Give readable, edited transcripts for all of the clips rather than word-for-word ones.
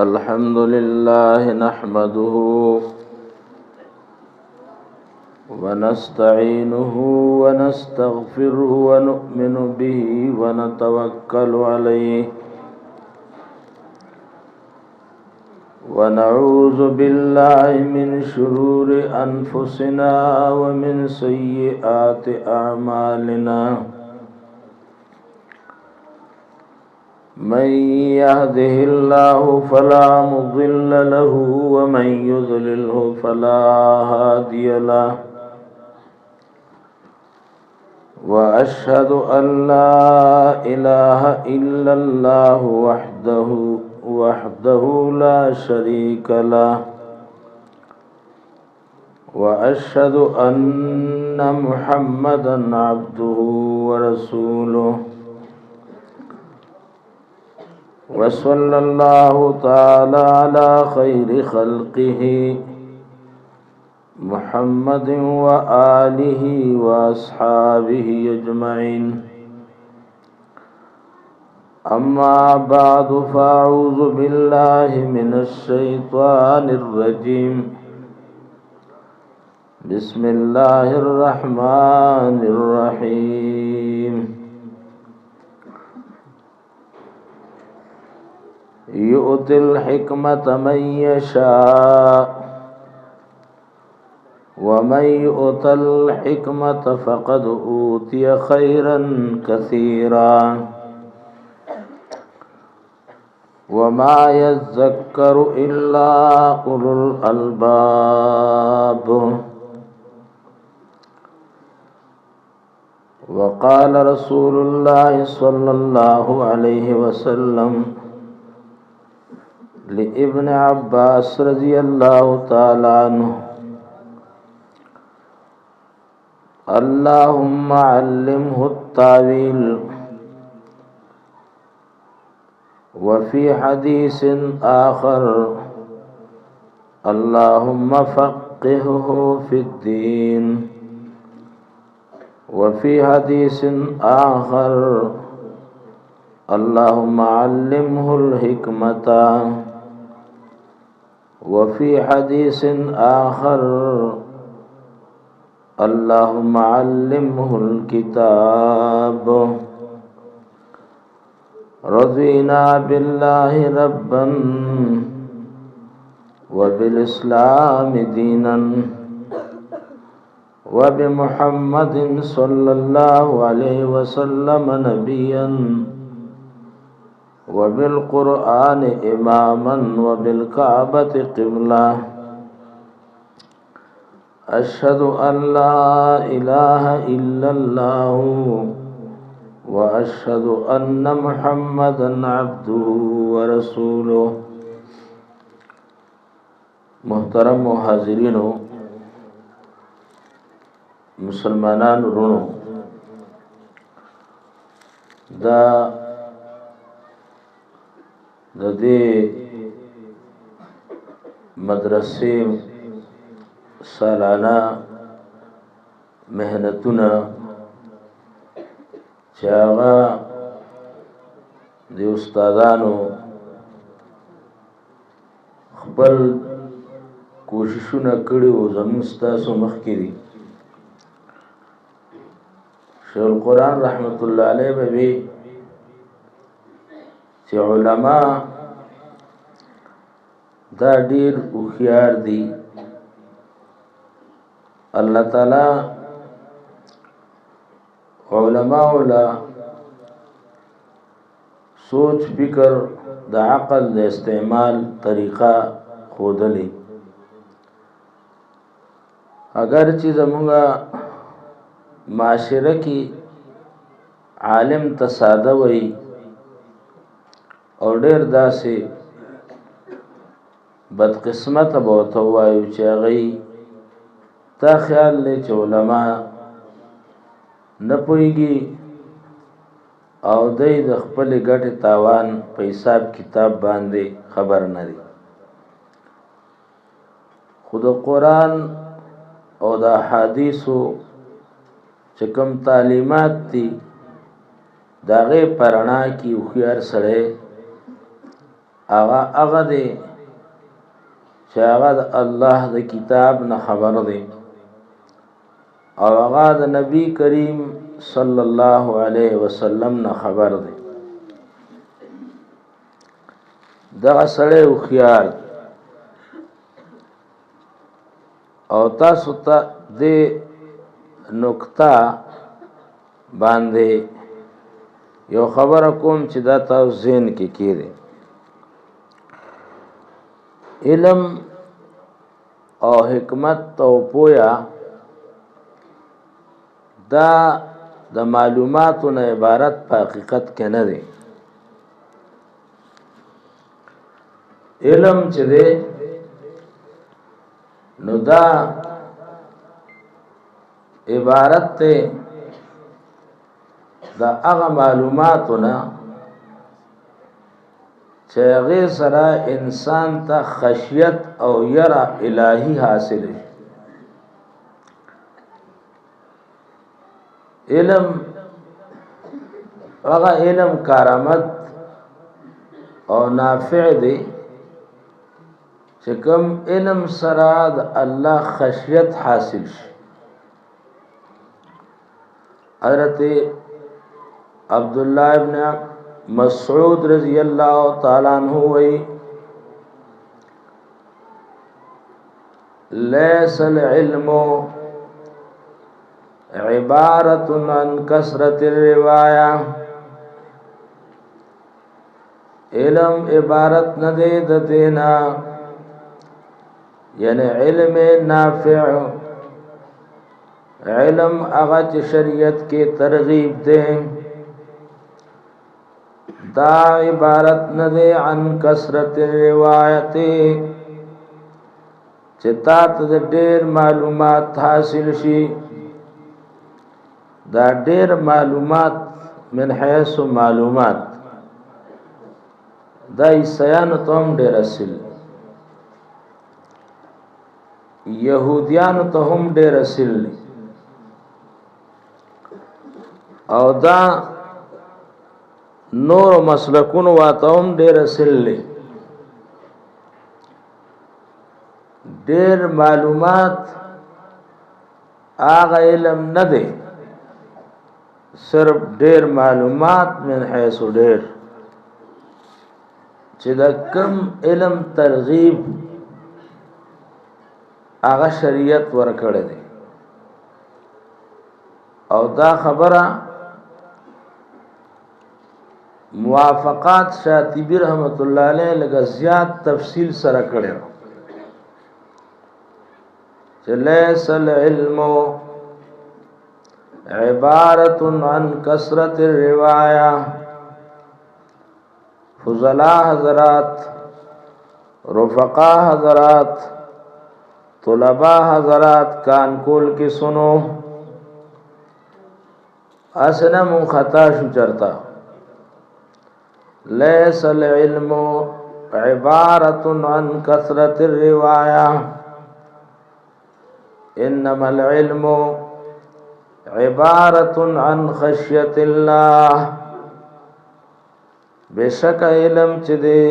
الحمد لله نحمده ونستعينه ونستغفره ونؤمن به ونتوكل عليه ونعوذ بالله من شرور أنفسنا ومن سيئات أعمالنا من يهده الله فلا مضل له ومن يضلله فلا هادي له وأشهد أن لا إله إلا الله وحده لا شريك له وأشهد أن محمدا عبده ورسوله وصلى الله تعالى على خير خلقه محمد وآله وأصحابه أجمعين أما بعد فأعوذ بالله من الشيطان الرجيم بسم الله الرحمن الرحيم يؤتي الحكمة من يشاء ومن يؤت الحكمة فقد أوتي خيرا كثيرا وما يذكر إلا أولو الألباب وقال رسول الله صلى الله عليه وسلم لابن عباس رضي الله تعالى عنه اللهم علمه التاويل وفي حديث آخر اللهم فقهه في الدين وفي حديث آخر اللهم علمه الحكمة وفي حديث آخر اللهم علمه الكتاب رضينا بالله ربا وبالإسلام دينا وبمحمد صلى الله عليه وسلم نبيا وبالقرآن إماما وبالكعبة قبلة أشهد أن لا إله إلا الله وأشهد أن محمدا عبده ورسوله محترم حاضرین مسلمانان رونو د دې مدرسې سالانه مهنتونه چې هغه د استادانو خپل کوششونه کړي او زموږ ستاسو مخکې دي شیخ القرآن رحمت الله علیه به وی چې علما دا ډیر هوښیار دي الله تعالی علماء لا سوچ فکر د عقل د استعمال طریقه خودلی اگر چې زمونږه معاشره کې عالم تصاده وي او ډېر داسې بدقسمت به ورته ووایو چې هغوی تا خیال دی چې علما نه پوهېږي او دی د خپلې ګټې تاوان په حساب کتاب باندې خبر نه دی خو د قرآن او د احادیثو چې کوم تعلیمات دي داغه پرانا کی خویار سره هغه دی چې هغه د الله د کتاب نه خبر دی او هغه د نبی کریم صلی الله علیه وسلم نه خبر دی دا سره خویار او تاسو ته د نقطه باندې یو خبره کوم چې دا تاسو ذهن کې کړئ علم او حکمت او پویا دا د معلوماتو نه عبارت په حقیقت کې نه دی علم چې دی نو دا عبارت ته دا هغه معلوماتو نه چې هغه سره انسان ته خشیت او یرا الهی حاصل شي علم هغه علم کرامت او نافع دی چې کوم علم سره د الله خشیت حاصل شي حضرت عبداللہ ابن مسعود رضی اللہ تعالی عنہ وی لیس العلم عبارت عن کثرت الروایہ علم عبارت نہ دے دینا یعنی علم نافع علم اغا شریعت کے ترغیب دے دا عبارت نہ دے عن کثرت روایت چتات ډیر معلومات حاصل شي دا ډیر معلومات من حيث معلومات دا عیسیان ته هم ډیر اصل يهوديان ته هم ډیر اصل او دا نور مسلکون واتهم ډیر اصل ډیر معلومات آغا علم نه دی صرف ډیر معلومات من حيث ډیر چې دا کم علم ترغیب آغا شریعت ورکړی دی او دا خبره موافقات شاطبی رحمت الله علیه لږ زیات تفصیل سره کړی چې لیس العلم عبارت عن کثرت الروایہ فضلاء حضرات رفقا حضرات طلباء حضرات کان کول کی سنو اسنا من خطا شو چرتا لیس العلم عبارت عن کثرت الروایہ انما العلم عبارت عن خشیت اللہ بشک علم چی دے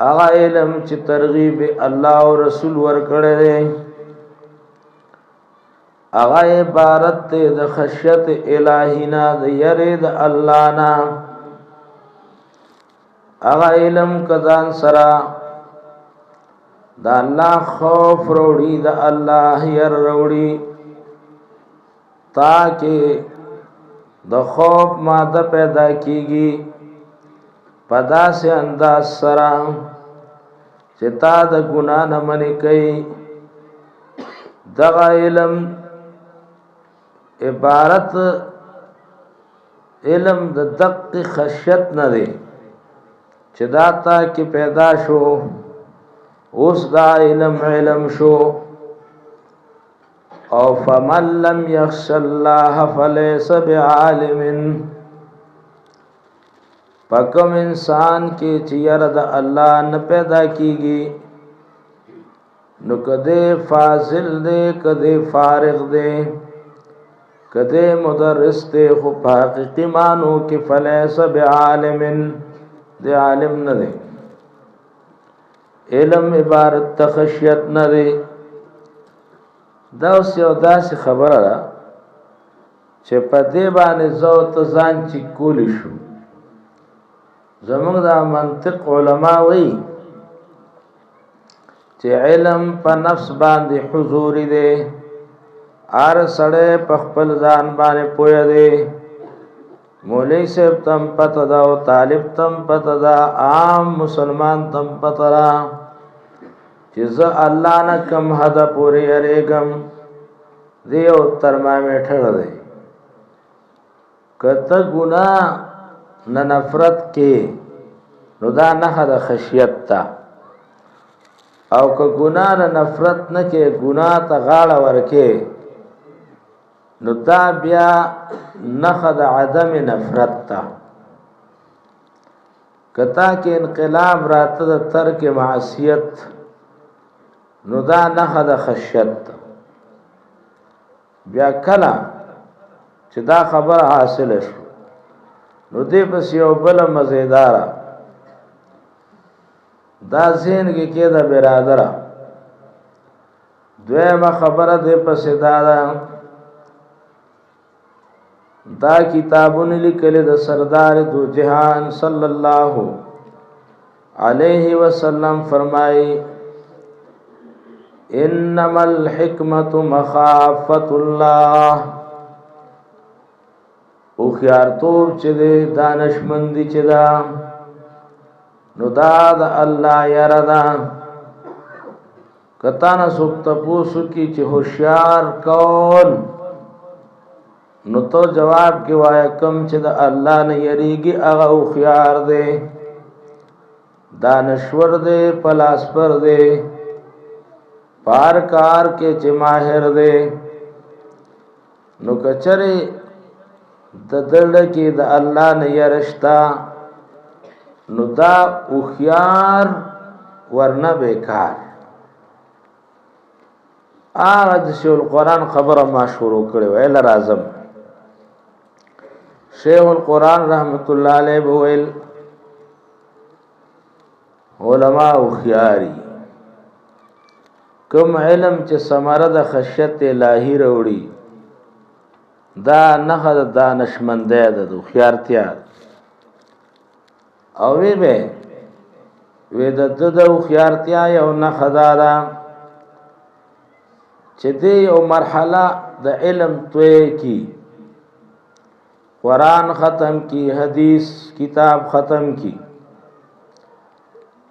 آغا علم چی ترغیب اللہ و رسول ورکڑے دے آغا عبارت دے دا خشیت الہینا دا یرد اللہ نا آغا علم کدان سرا دا اللہ خوف روڑی دا اللہ یر روڑی تاکہ د خوف ماده پیدا کیږي پدا سے انداز سره چې تا د ګناه نه منې کوي دغه علم عبارت علم د دقیق خشیت نه دی چې دا تا کې پیدا شو اوس دا علم شو او فمن لم يخش الله فليس بعالم پکم انسان کی چیر د الله نه پیدا کیږي نو کده فاضل دے کده فارغ دے کده مدرس ته خو په حقیقي مانو کې فلیس بعالم دی عالم نه دی علم عبارت تخشیت نه دی دا اوس یو داسې خبره ده چې په دې باندې زو ته ځان چې کولی شو زمونږ دا منطق علما وایي چې علم په نفس باندې حضوری دی ار سړی په خپل ځان باندې پوهه دی مولوی صاحب تم پته ده او طالب تم پته ده عام مسلمان تم پته ده چې زه الله نه کم حد پورې یریږم دی او ترمامیټر دی کته ګناه نه نفرت کې نو دا نه د خشیت ته او که ګناه نه نفرت نه کې ګناه ته غاړه ورکې نو دا بیا نه د عدم نفرت ته کتا کې انقلاب راته د ترک معصیت نو دا نه د خشیت بیا کله چې دا خبر حاصل شو نو دې پس یو بل مزیدار دا ذهن کې دا برادر دویمه خبره دې پس دا کتابونه لیکل د سردار دو جهان صلی الله علیه وسلم فرمای انما الحکمت مخافت الله او خیارتوب چې دانشمندی چې دا نو دا د الله یاره ده کتا نه څوک تپوس کی چې هوښیار کول نو تو جواب کې وای کم چې د الله نه یریږي هغه هوښیار دی دانشور دی پلاس پر دی پار کار کې چې ماهر دی نو کچره د دل کې د الله نه یرشتا نو دا هوښیار ورنه بیکار د شیخ القرآن خبره ما شروع کړې ویل راځم شیخ القرآن رحمت الله علیه ویل علماء هوښیاري کوم علم چې ثمره د خشیت الهی وروړي دا نه د دانشمندۍ د هوښیارتیا او وی د هوښیارتیا یو نه خدارا چې دې یو مرحله د علم توی کی قرآن ختم کی حدیث کتاب ختم کی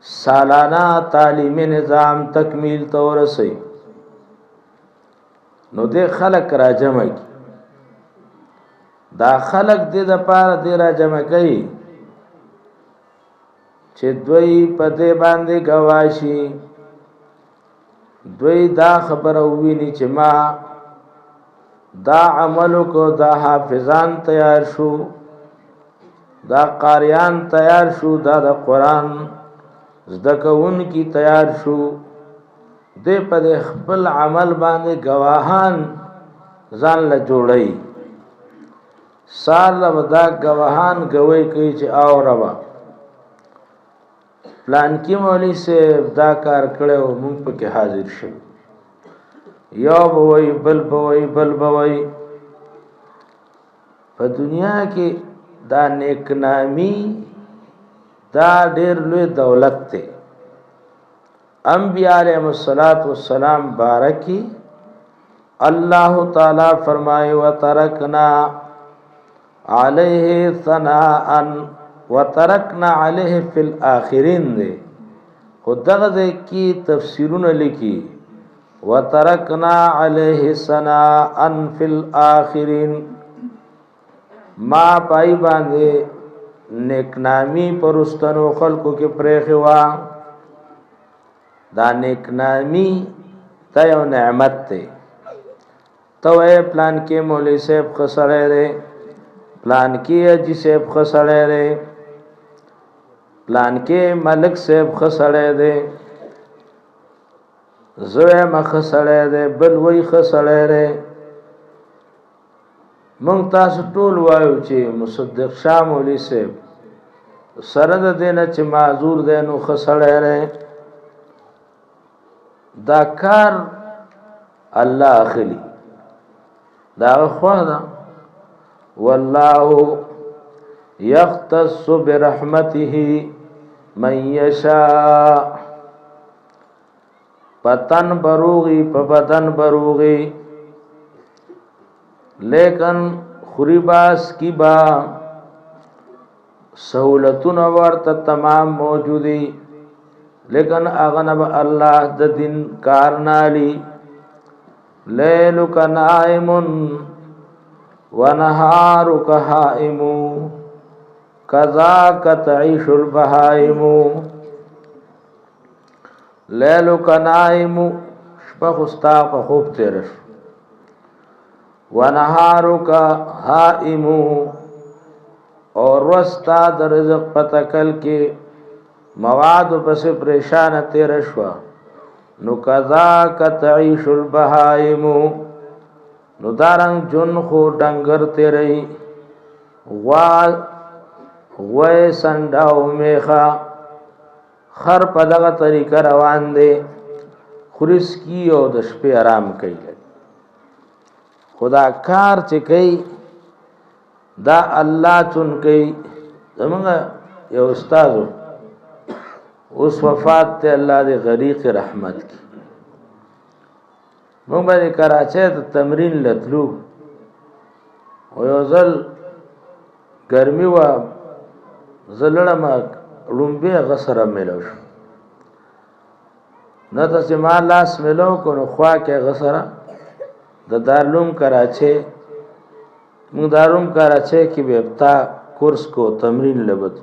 سالانہ تعلیمی نظام تکمیل تورسی نو دې خلق را جمع کی دا خلق دې د پاره دې را جمع کوي چې دوی په دې باندې گواشي دوی دا خبره ویني چې ما دا عملو کو دا حافظان تیار شو دا قاریان تیار شو دا د قرآن زدکون کی تیار شو دې په خپل عمل باندې گواهان ځان له جوړي سال ودا گواهان گوي کوي چې او روا پلان کی مولوی سے دا کار کړو مونږ پکې حاضر شو یو بوي بل بوي په دنیا کې دا نیک نامی دا ډېر لوی دولت ته انبیاء علیهم الصلوۃ والسلام بارکی اللہ تعالی فرمائے وترکنا علیہ ثناء وترکنا علیہ فی الاخرین دے خود دغه کی تفسیرونه لیکي وترکنا علیہ ثناء فی الاخرین ما پای باندې نیک نامی پرستانو خلقو کې پرېخوا دا نیک نامی ته یو نعمت ته تو پلان کې مولوی صاحب خسړې ده پلان کې اجي صاحب خسړې ده پلان کې ملک صاحب خسړې ده زوی مخ خسړې ده بل وی خسړې ده مونږ تاسو ټول وایو چې مصدق شاه مولوي صاحب سره د دینه چې معذور دی نو خسړی دی دا کار الله اخلي دا خو دا والله يختص برحمته من يشاء پتن بروغي په بدن بروغي لیکن خریباس کی با سہولتون ورته تمام موجودی لیکن اغنب الله د دین کار نالی لیلک نائم ونهارک حائم کذاک تعیش البهائم لیلک نائم شپه خستا په خوب تیرش ونهارک حائم اور رستا د رزق پتکل کې مواد پس پریشان تیر شوا نو کذاک تعیش البهائم نو دارنگ جن خو ڈنگر تیرئی غوی سنڈاو میخا خر پا دغا طریقہ روان دے خورس کی او د شپې آرام کئی لگ خدا کار چه کئی دا اللہ چون کئی زمانگا یو استازو اس وفات تے اللہ دے غریق رحمت کی مونږ باندې کراچۍ ته تمرین لتلو او یو ځل ګرمي وه زه لړم ړومبې هغه سره میلو شو نه ته چې ما لاس میلو کړو نو خوا کې هغه سره د دارالعلوم کراچۍ مونږ دارالعلوم کراچۍ کې به ابتا کورس کو تمرین لبد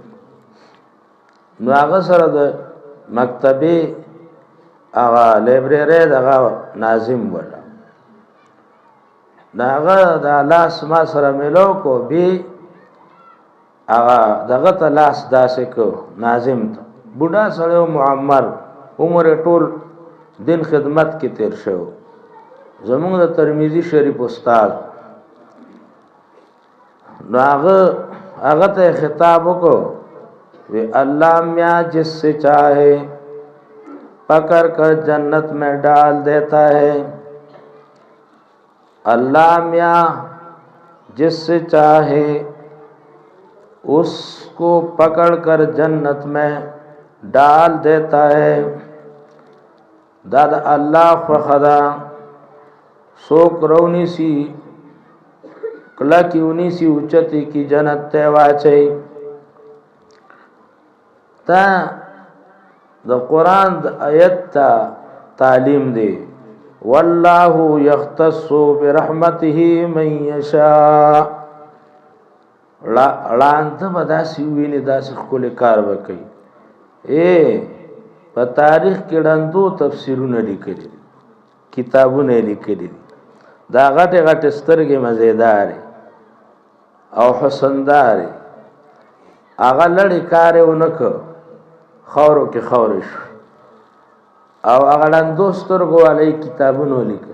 نو هغه سره د مکتبې اغا لایبرری دغه ناظم ولا داغه د لاس ما سره ملو کو بي اغا دغه ته لاس داسې کو ناظم ته بوډا سره معمر عمر ټول دین خدمت کې تیر شو زموږ د ترمذی شریف استاد هغه ته خطاب وکړو وی الله میا جس سے چاہے پکڑ کر جنت میں ڈال دیتا ہے اللہ میاں جس سے چاہے اس کو پکڑ کر جنت میں ڈال دیتا ہے دادا اللہ فخدا سوک رونی سی کلا کی انی سی اچتی کی جنت تیواچی تا د قرآن د آیت تا تعلیم دی والله یختص برحمته من یشاء لاند بداسی ویني داس خپل کار وکي په تاریخ کې ډندو تفسیرونه لیکلي کتابونه لیکلي دا غټه غټه سترګې مزیدار او حسندار هغه لړی کار ونکړ خورو کې خورش او هغه لاندوستر غوالي کتابونو لیک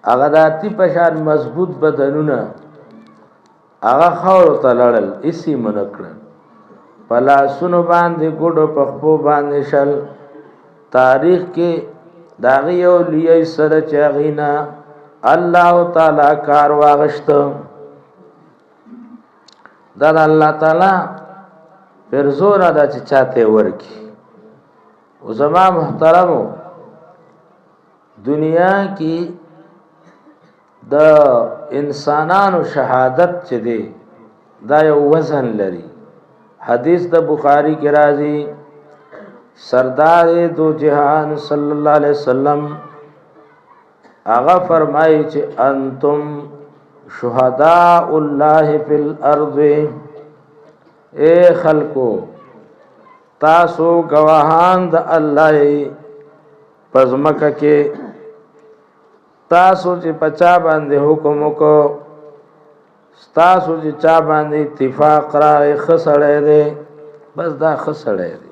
هغه داتی پشان مضبوط بدنونه هغه خورو تلړل اسی منکړ پلا سونو باندې ګډو پخپو باندې شل تاریخ کې داغیو لیي سره چاغینا الله تعالی کار واغشت دا الله تعالی پر زور ادا چې چاته ورکی او زما محترمو دنیا کې د انسانانو شهادت چې دی دا یو وزن لري حدیث د بخاری کې راځي سردار دو جهان صلی الله علیه وسلم هغه فرمایي چې انتم شهداء الله فی الارض اے خلقو تاسو گواهان د الله پزمکه کې تاسو چې پچا باندې حکم وکړو تاسو چې چا باندې اتفاق راغی خسړې دي بس دا خسړې دي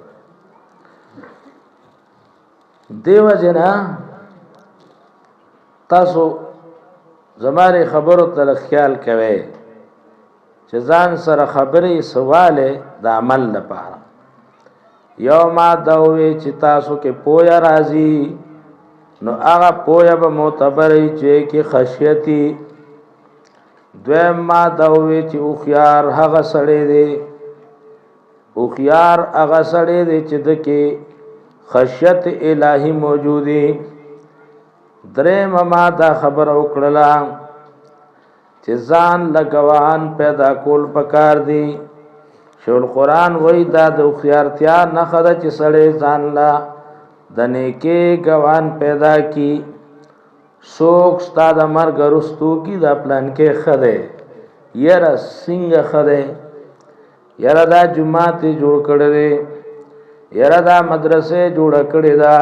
دیو جنا تاسو زماره خبرو ته خیال کوي چې ځان سره خبرې سواله د عمل لپاره یو ما دوی چې تاسو کې پویا راځي نو هغه پویا به معتبرې چې کې خشیتی دویم ما دوی چې او خيار هغه سړی دی او خيار هغه سړی دی چې دکې خشیت الهی موجودی دریم ما دا خبر وکړه چې ځان لګوان پیدا کول پکار دی شول قرآن وای دا د خيارتیا نه خده چې سړی ځان لا د نیکي ګوان پیدا کی سوک ستاد مرګ رستو کی دا پلان کې خده یرا څنګه خده یرا دا جمعه جوړ کړی یرا دا مدرسې جوړ کړی دا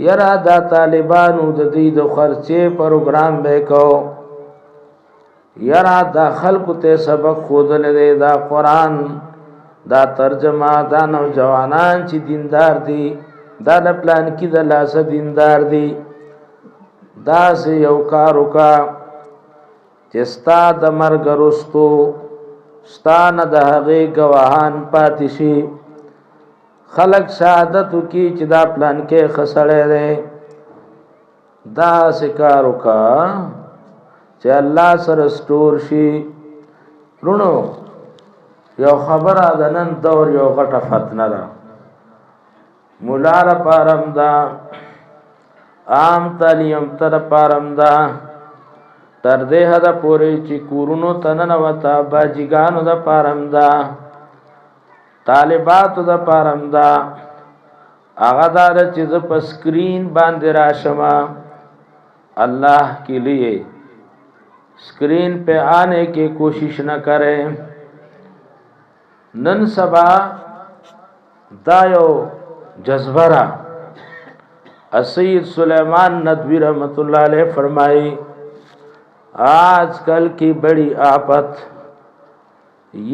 یرا دا طالبانو د دې د خرچه پروګرام به کو یرا دا خلق ته سبق خودل دی دا قرآن دا ترجمه دا نوجوانان چې دیندار دي دا د پلان کې د لاس دیندار دي دا سه یو کار وکا چې ستا د مرګ رستو ستان د هغه گواهان پاتې شي خلق شهادت کی چې دا پلان کې خسړې ده دا سه کار وکا چې الله سره ستور شي رونو یو خبره ده نن دور یو غټه فتنه ده مولا را پارم دا عام تعلیم تر پارم دا تر دې هدا پورې چې کورونو تنن وتا باجیګانو د پارم دا طالباتو د پارم دا هغه دار چې په سکرین باندې راشما الله کے لیے स्क्रीन पे आने की कोशिश न करें नन सबा दायो जज्बरा असैयद सुलेमान नदवी रहमतुल्लाह अलैह फरमाई आजकल की बड़ी आफत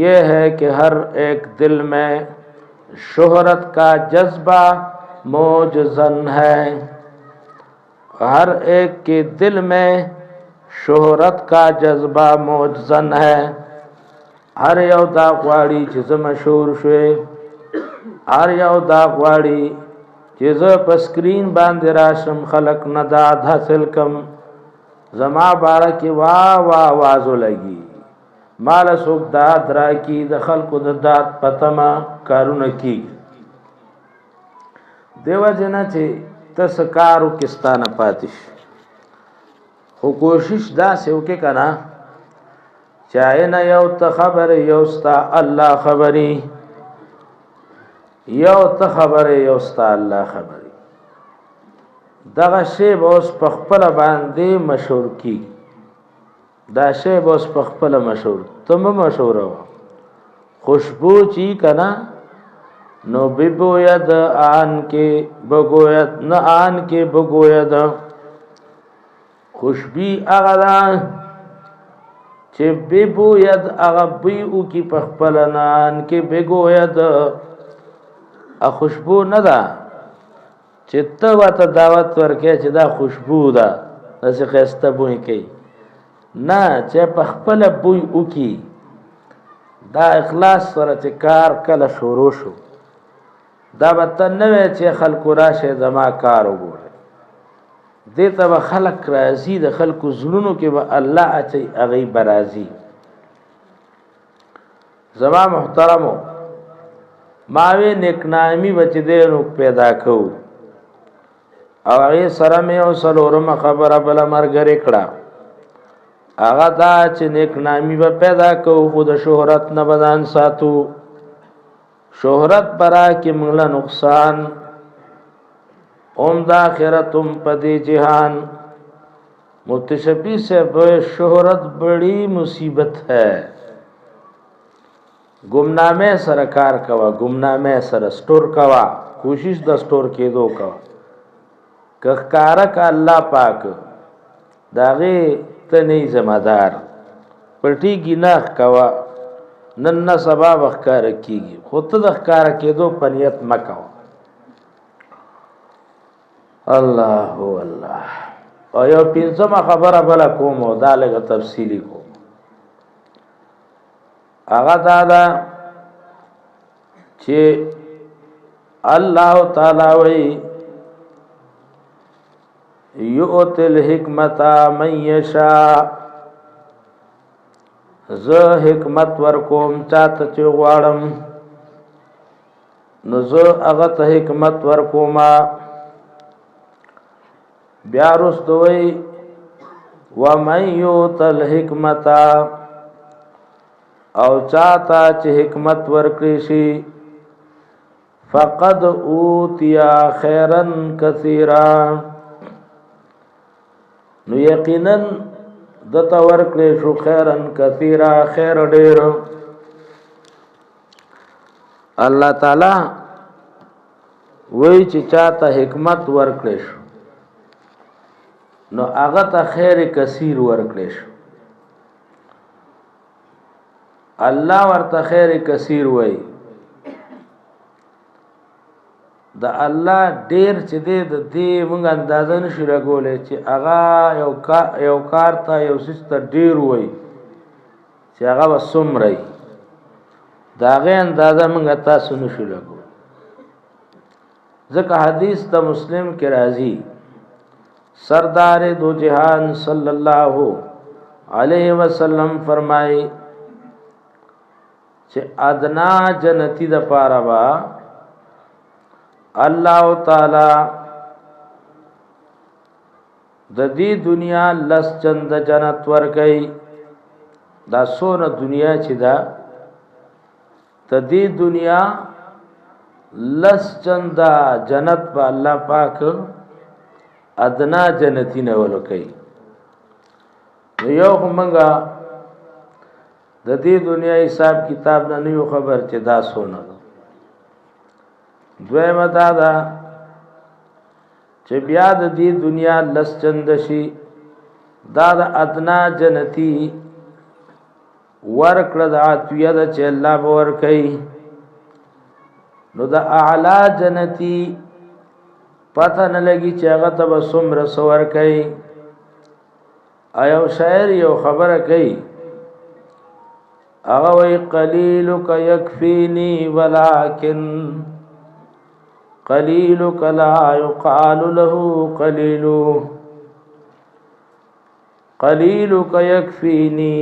ये है कि हर एक दिल में शोहरत का जज्बा मौजज़न है हर एक के दिल में शोहरत का जज्बा मौजज़न है हर यौ दा غواړي چې زه مشهور شوي هر یو دا غواړي چې زه په سکرین باندې راشم خلق نه داد حاصل کم زما باره کې وا وا وازو لګي مال سوک داد را کی د خلقو د داد پتما کارونه کی دیو جنا چې تسکارو کستانه پاتش خو کوشش دا سه وکي کنه چاہے نه یو ته خبر یو ستا الله خبري یو ته خبر یو ستا الله خبري دغه شی اوس په خپل باندې مشهور کی دا شی اوس په خپل مشهور تم مشهور خوشبو چی کنا نو ببوید آن کے بگوید نہ آن کے بگوید خوشبی اغدا چې ببوید اغبی او کی پخپلنان کې بگوید ا خوشبو نه ده چې ته وته دعوت ورکې چې دا خوشبو ده داسې خسته بوې کوي نه چې پخپل بوی او کی دا اخلاص سره چې کار کله شروع شو دا به نه چې خلکو راشه زما کار وګوره دیتا با خلق رازی دا خلقو زنونو که با اللہ اچھئی اغیب برازی زما محترمو ماوی نکنامی بچ دینو پیدا کھو او اغی سرمی او سلورم خبر بلا مرگر اکڑا اغا دا چه نکنامی با پیدا کھو خود شہرت نبدان ساتو شہرت برا کی منگلا نقصان اوم دا آخرتم پدی جہان متشبی سے بے شہرت بڑی مصیبت ہے گمنامے سرکار کوا گمنامے سر سٹور کوا کوشش دا سٹور کی دو کوا کارک اللہ پاک داغی تنی ذمہ دار پلٹی گناہ کوا نن سبا وخکار کی گی خود دخکار کی دو پنیت مکوا اللہ اللہ او یو پنځمه خبره بل کوم او دا لږه تفصیلی کوم. هغه دا ده چې الله تعالی وی یؤتی الحکمت من یشاء، زه حکمت ورکوم چاته چې غواړم، نو زه هغه ته حکمت ورکوما. بیا وروسته وی ومن یؤت الحکمت، او چاته چې حکمت ورکړي شي فقد اوتیا خیرا کثیرا، نو یقینا دته ورکړي شو خیرا کثیرا، خیر ډیر. الله تعالی وای چې چاته حکمت ورکړي شو نو هغه ته خیر کثیر ورکړي شو. الله ورته خیر کثیر وای. د الله ډیر چې د دې موږ اندازه نشو لګولې چې هغه یو کار ته یو څه ډیر وای چې هغه وسمري، دا غي اندازه موږ تاسو نشو لګول. ځکه حدیث د مسلم کې راځي سردار دو جهان صلی الله علیه وسلم فرمایي چې ادنا جنتی د پاره با الله تعالی د دې دنیا لس چند جنت ورکي. دا سونه دنیا چې دا د دې دنیا لس چند جنت په الله پاک ادنا جنتی نه ورکي. یو همغه د دې دنیا حساب کتاب نه یو خبر چې دا سونه ده. دویمه دا ده چې بیا د دې دنیا لس چند شي دا د ادنا جنتی ورکړه د عطیه د چې الله به ورکي. نو د اعلی جنتی پته نه لګي چې هغه ته به څومره سور کوي. ایو شاعر یو خبره کوي هغه وی قلیلک یکفینی ولکن قلیلک لا یقال له قلیل، قلیلک یکفینی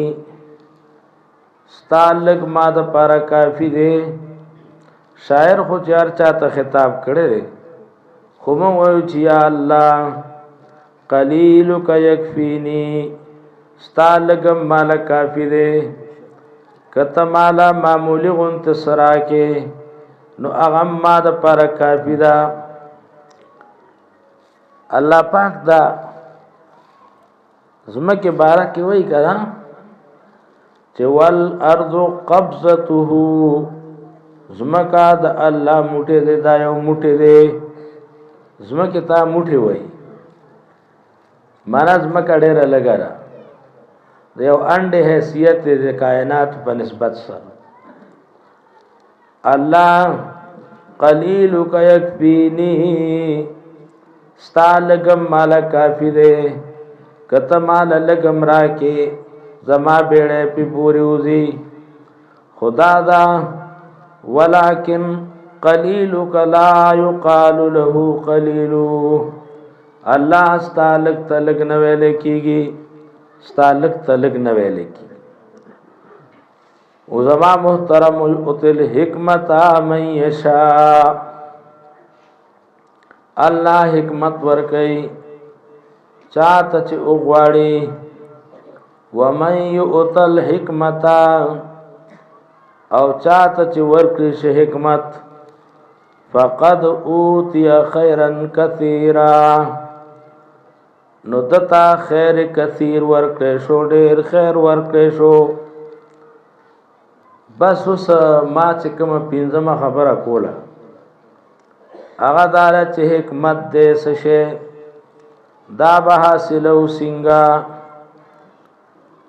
ستالک ما د پر کافی دی. شاعر خو چار چاته خطاب کړي خو مو وایو چې یا الله قلیلک یکفینی ستالک مال کافی دی. کته مالا معمولی غنت سرا کې نو هغه ما د پر کافی دا. الله پاک دا زمکه بارکه وای کړه چې ول ارض قبضته، زمکا د الله موټه دې دا یو موټه دې زمکه تا موټه وای معنا زمکا ډېر لګاره د یو انډه حیثیت د کائنات په نسبت سره. الله قلیلک یکفینی ستالګم مال کافی دے، کته مال لګم را کې زما بیڑے پی پوری وزی. خدا دا ولکن قلیلک لا یقال له قلیل، الله ستالک تلک نه ویل کیږي، ستالک تلک نه ویل کیږي. او زما محترم اتل حکمت من یشاء، الله حکمت ورکي چاته چې وغواړي. ومن یؤتل حکمت، او چاته چې ورکړي شي حکمت فقد اوتی خیرا کثیرا، نو دتا خیر کثیر ورکړي شو، ډیر خیر ورکړي شو. بس اوس ما چې کوم پنځمه خبره کوله هغه دار چې حکمت دې سشه دا به حاصلو څنګه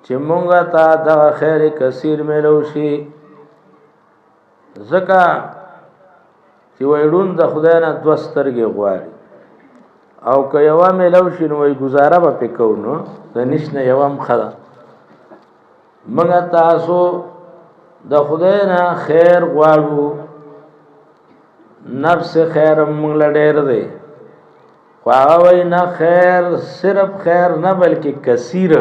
چې مونږه تا د خیر کثیر ملو شي. زکه چې وایډون د خدای نه دوسترګي غواړي او که یوه میلو شي نو وایي ګزاره به پې کوو نو د نش نه یوه هم ښه ده موږ تاسو د خدای نه خیر غواړو نفس خیر موږ له ډېر دی خو هغه وایي نه خیر صرف خیر نه بلکې کثیر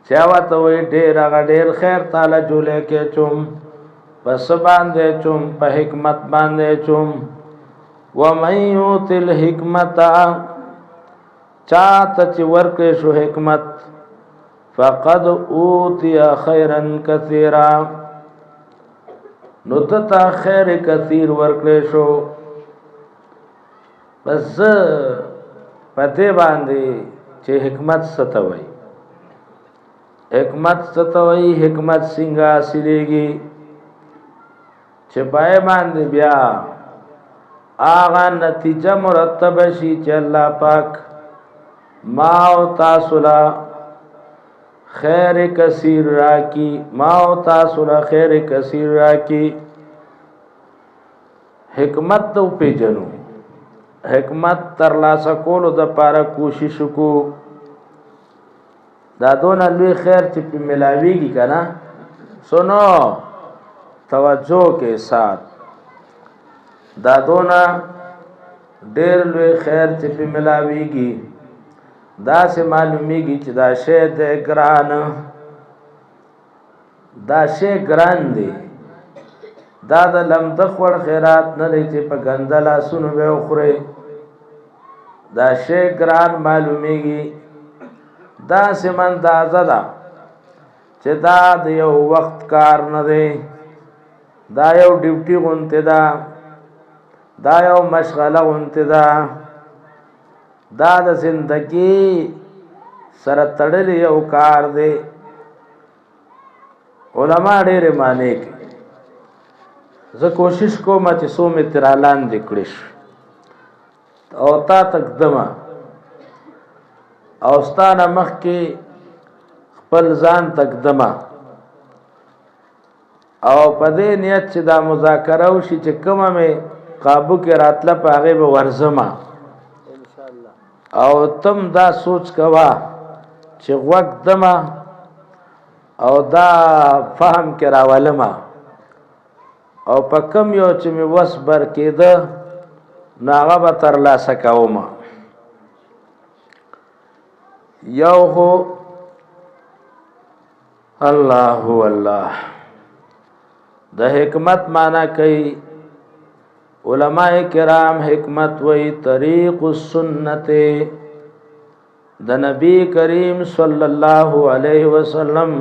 چې هغه ته وایي ډېر هغه ډېر خیر تاله جولی کې چوم په څه باندې چوم په حکمت باندې چوم ومن یؤت الحکمت چاته چې ورکړې شو حکمت فقد اوتی خیرا کثیرا نو ته خیر کثیر ورکړې شو بس پته باندې چې حکمت ستوي حکمت ستوي حکمت څنګه حاصلېږي چې پای باندې بیا آغا نتیجه مرتب شي چې الله پاک ما او تاسو لا خیر کثیر راکی ما او تاسو لا خیر کثیر راکی حکمت تو پیجنو حکمت ترلاسه کولو د پاره کوشش کو دا دون لوی خیر چې په ملاویږي کنه سنو توجه کے ساتھ دا دونا ډېر لوی خیر چې په ملاویږي دا سه معلومیږي چې دا شی د ګران دا شی ګران دی دا د لمدخور خیرات نه دی چې په ګندلا سونو به خوري دا شی ګران معلومیږي دا سمن دا زدا چې دا د یو وخت کار نه دی دا یو ډیوټي غونته دا یو مشغله غونته دا د زندگی سره تړلې یو کار دی علما ډېر معنی کوي زه کوشش کوم چې سو می ترالان دکړش او تا تقدمه او ستانه مخ کې خپل ځان تقدمه او په دې نیت چې دا مذاکره وشي چې کومه می قابو کې راتله په هغه به ورزما ان شاء الله او تم دا سوچ کوا چې وخت دما او دا فهم کې راولما او په کم یو چې می وسبر کېده ناغه به تر لاسه کوم یو هو الله الله د حکمت معنا کوي علماء کرام حکمت وی طریق السنت د نبی کریم صلی الله علیه وسلم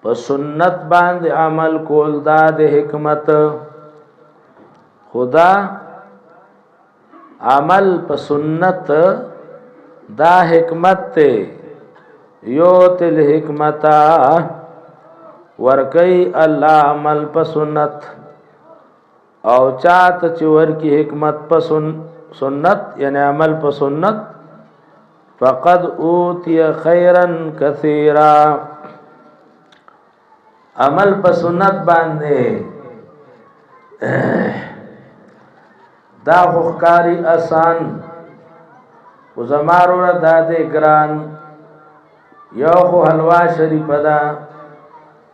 په سنت باندې عمل کول دا د حکمت خدا عمل په سنت دا حکمت ته یو تل حکمتا ورکی الله عمل په سنت او چاته چې ورکی حکمت په سنت یعنی عمل په سنت فقد اوتی خیرا کثیرا عمل په سنت باندې دا خوخکاری آسان او زمارو را داده گران یو خو حلوا شریف دا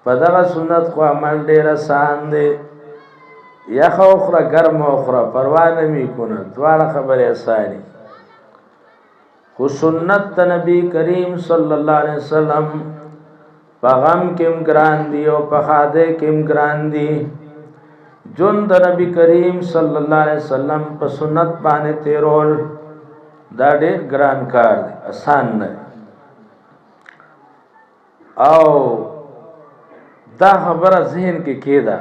پدغه سنت خو عمل ډیر آسان دی یخ اخرى گرم اخرى پروا نمی کنه دواړه خبره آسانی خو سنت د نبی کریم صلی الله علیه وسلم په غم کېم ګران دی او په خاده کېم ګران دی جون د نبی کریم صلی الله علیه وسلم په سنت باندې تیرول دا ډېر ګران کار دی آسان نه او دا خبره ذهن کې کېده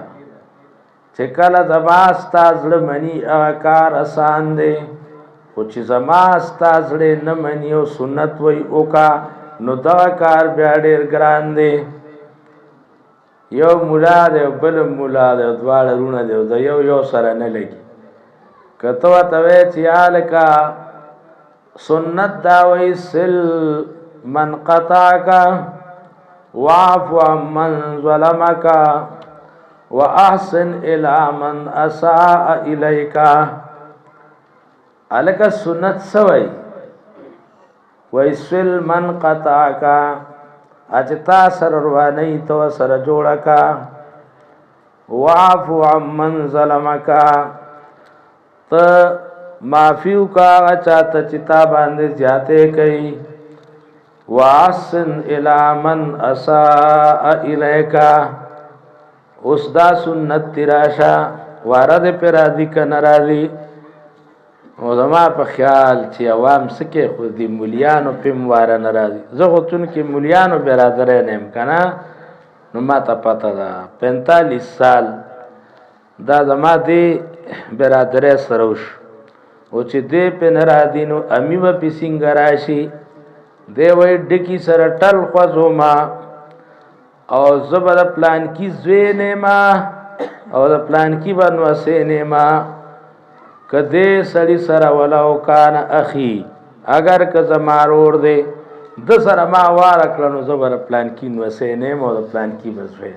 چې کله زما ستا زړه مني هغه کار آسان دی خو چې زما ستا زړه نه مني او سنت وی وکا نو دا کار بیا ډېر ګران دی یو مولا دی بل مولا دی دواړه رونه دی د یو سره نه لګي کته ته وی چې الکا سنت دا وی سل من قطعک واعف عمن ظلمک واحسن الى من اساء اليك الکه سنت سوی ویسل من قطعکا اجتا سر روانی تو سر جوڑکا وعفو عمن ظلمکا تا معفیو کا چاہتا چتا باندے جاتے کئی وَعَسِّنْ إِلَى مَنْ أَسَاءَ إِلَيْكَ اس دا سنت تراشا وارد پر راضی کا نراضی زما په خیال چې عوام سکه خو دی مولیانو پم واره ناراضي زه غوتون کې مولیانو برادرې نیم کنه نو ما ته پته ده 45 سال دا زما دی برادرې سروش او چې دې په ناراضي نو امی و پیسنګ راشي دی وای ډکی سره ټل خوځو ما او زبر پلان کی زوی نیما او د پلان کی باندې وسه نیما کدے سړی سره ولو کان اخی اگر که زمارور دی د سره ما وار کړنو زبر پلان کی نو سینې مو د پلان کی بسوي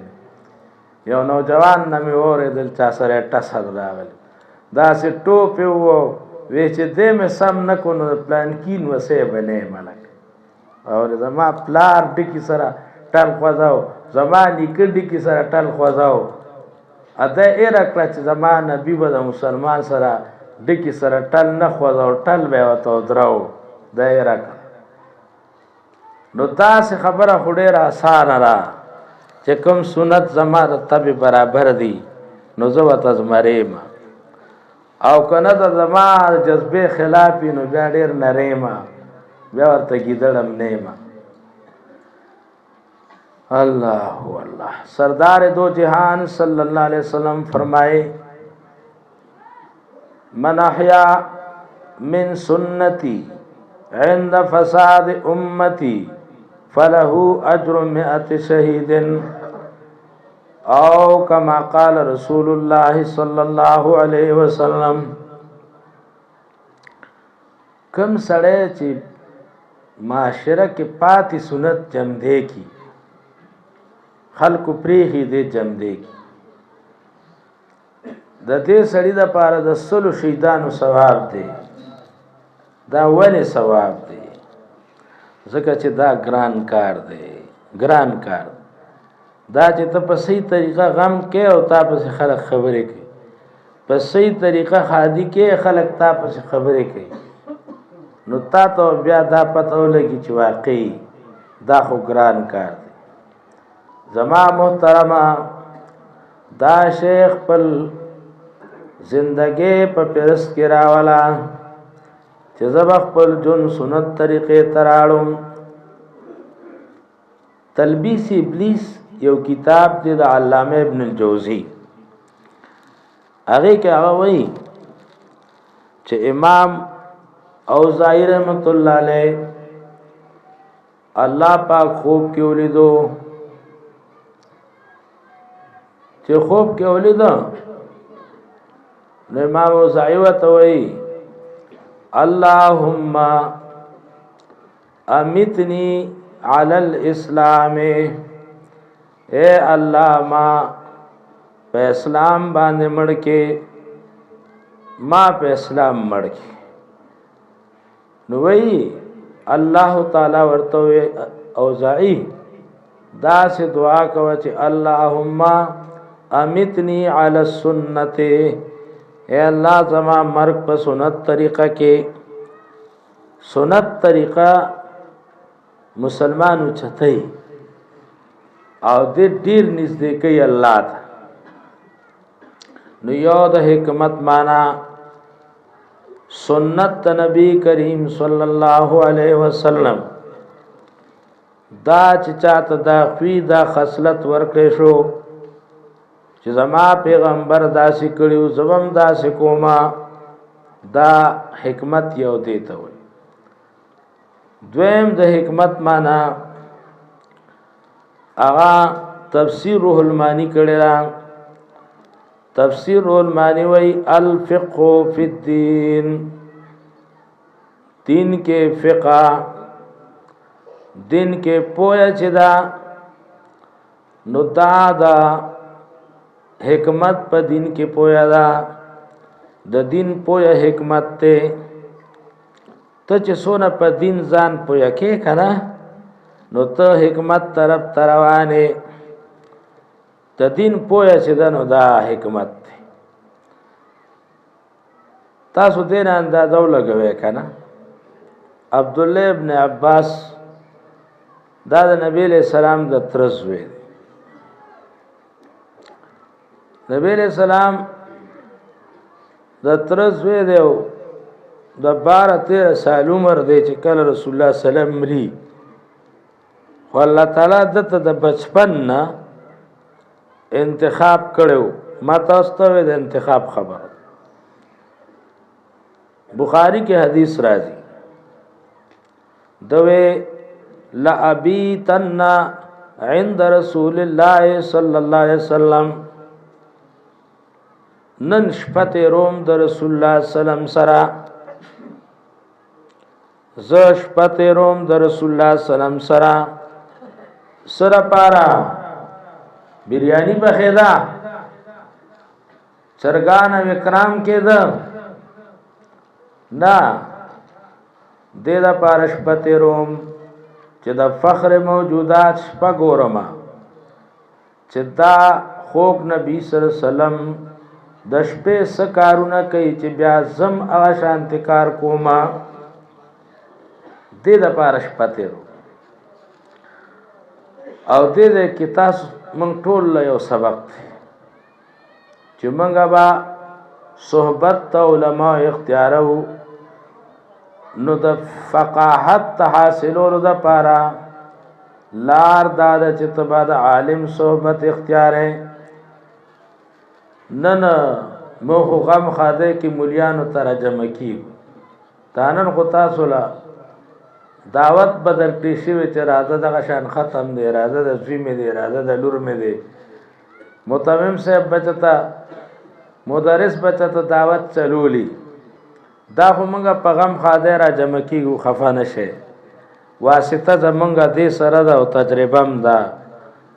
یو نوجوان نمې اورې دل چا سره ټسر راغل دا سه ټوپ وو وې چې دې مې سم نکو نو پلان کی نو سه بنې ملک او زما پلار ډکی سره ټل خوځاو زما نکړ ډکی سره ټل خوځاو اته یې راکړه چې زما نبی به د مسلمان سره ډکی سره ټل نه خوځاو ټل به وته دراو دایره نو تاسو خبره خډه را آسان را چې کوم سنت زما د تبي برابر دي نو زه وته زمریم او کنه د زما جذبه خلاف نو بیا ډیر نریما بیا ورته کیدړم نیما اللہ اللہ سردار دو جہان صلی اللہ علیہ وسلم فرمائے من احیا من سنتی عند فساد امتی فلہ اجر 100 شہید او کما قال رسول اللہ صلی اللہ علیہ وسلم کم سڑے چی معاشرہ کے پاتی سنت جمدے کی خلق پریخي دې جم دی د دې سړی د پاره د سلو شهیدانو ثواب دی دا ولې ثواب دی ځکه چې دا ګران کار دی ګران کار دا چې ته په صحیح طریقه غم کې او تا په خلک خبرې کوي په صحیح طریقه خادي کې خلک تا په خبرې کوي نو تا ته بیا دا پته ولګي چې واقعي دا خو ګران کار دی زما محترمہ دا شیخ پل زندگی پا پرس کی راولا چه زبخ پل جن سنت طریقے تراڑم تلبیس ابلیس یو کتاب دی دا علامہ ابن الجوزی اگه که آغا وی چه امام اوزائی رحمت اللہ علیہ اللہ پاک خوب کیو لیدو چې خوب کې ولید نو امام اوزاعی وته وی اللهم امیتنی علی الاسلام اے الله ما په اسلام باندې مړ کې ما په اسلام مړ کې نو وی الله تعالی ورته اوزاعی دا سه دعا کوي چې اللهم امیتنی علی السنت اے اللہ زما مرگ په سنت طریقہ کې سنت طریقہ مسلمانو چتای او دې ډیر نږدې کوي الله ته نو یو د حکمت معنا سنت نبی کریم صلی الله علیه وسلم دا چې چاته دا خوی دا خصلت ورکړې شو چې زما پیغمبر داسې کړیو زبم داسې کوما دا حکمت یو دیته وي دویم د حکمت معنا اغا تفسیر روح المانی کړي را تفسیر روح المانی وی الفقه فی الدین دین کې فقہ دین کې پوهه چې دا نو دا حکمت په دین کې پویا دا د دین پویا حکمت ته ته چې سونه په دین ځان پوهه کې کنه نو ته حکمت طرف روانې د دین پوهه چې ده نو دا حکمت دی تاسو دین اندازه ولګوئ کنه عبد الله ابن عباس دا د نبی علیہ السلام د تر زوی دی نبی علیہ السلام د تر زوی دی او د 12-13 سال عمر دی چې کله رسول الله صلی الله علیه وسلم مری خو الله تعالی دته د بچپن نه انتخاب کړو ما تاسو ته د انتخاب خبر بخاری کې حدیث راځي دوی لابیتن عند رسول الله صلی الله علیه وسلم نن شپته روم د رسول الله سلام سره ز شپته روم د رسول الله سلام سره پارا بریانی بخیدا چرګان وکرام کېده نا د پارا شپته روم چې د فخر موجودات شپه ګورما چې دا خوب نبی صلی الله علیه وسلم د شپې سکارونه کوي چې بیا زم هغه شانتی کار کوما د پاره شپته رو او د کې تاسو مونږ ټول یو سبق چې مونږه با صحبت علماء اختیارو نو د فقاهت حاصلولو د پاره لار داد چې تبا د عالم صحبت اختیارې نن مو خو غم خاده کې مليانو ترجمه کی تانن خو تاسو لا دعوت بدل کړی شوی چې راځه دغه شان ختم دی راځه د زوی مې دی راځه د لور مې دی متمم صاحب بچتا مدرس بچتا دعوت چلولی دا خو مونږه په غم خاده را جمع کیږو خفه نشه واسطه زمونږه دې سره ده او تجربه هم ده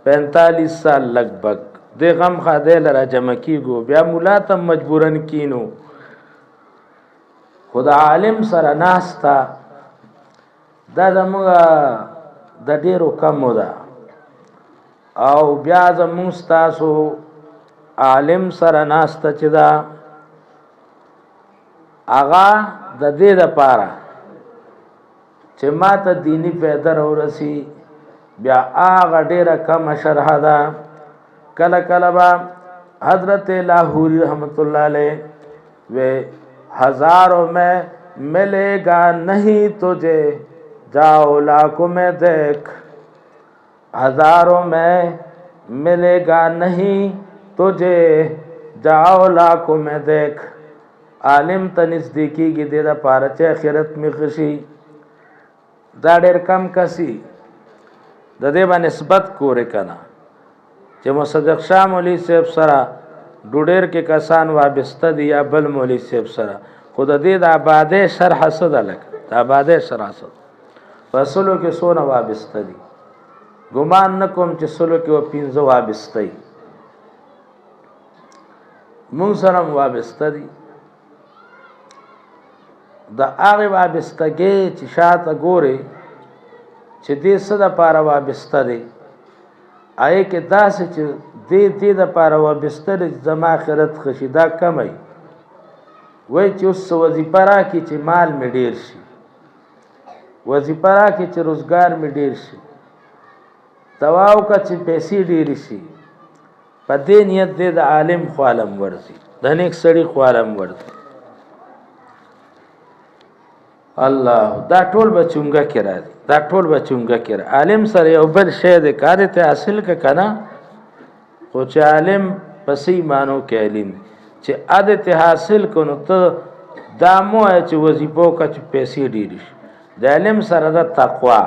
45 سال لګبګ دې غم خاده لرا جمع کیږو بیا مولا ته مجبورن کینو خدا عالم سره ناستا دا زمونږه د ډیرو کم ده او بیا زمونږ تاسو عالم سره ناسته چې دا آغا د دې لپاره چې ما ته دینی پیدا ورسی بیا آغا ډیره کم شرح ده کله کله با حضرت لاہوری رحمت اللہ علیہ وہ ہزاروں میں ملے گا نہیں تجھے جاؤ لاکھوں میں دیکھ ہزاروں میں ملے گا نہیں تجھے جاؤ لاکھوں میں دیکھ عالم ته نزدیکیږي د لپاره چې آخرت می خشي دا ډېر کم کسي د دې باندې نسبت کورې کنه چې مصدق شاه مولوی صاحب سره ډوډیر کې کسان وابسته دي یا بل مولوی صاحب سره خود دې د آباده شرح صد لک د آباده شرح صد فصلو کې سونه وابسته دي ګمان نکوم چې سلو کې و 15 وابسته دي مونږ سره وابسته دي د هغه وابستګي چې شاته ګوري چې دې صد لپاره وابسته دي آئے کې داسې چې دې د لپاره وابسته دي زما آخرت خشیدا کمای وای چې اوس وظیفه راکړي چې مال مې ډیر شي وظیفه راکړي چې روزګار مې ډیر شي تواو کا چې پیسې ډیر شي په دې نیت دې د عالم خوالم ورسي د نیک سړي خوالم ورسي الله دا ټول بچونګه کې راځي دا ټول بچونګه کې عالم سره یو بل شی د کار ته حاصل ک کنه خو چې عالم پسې مانو کې علم چې عادت حاصل کونو ته دامو چې وظیفو کا چې پیسې ډیر شي د علم سره د تقوا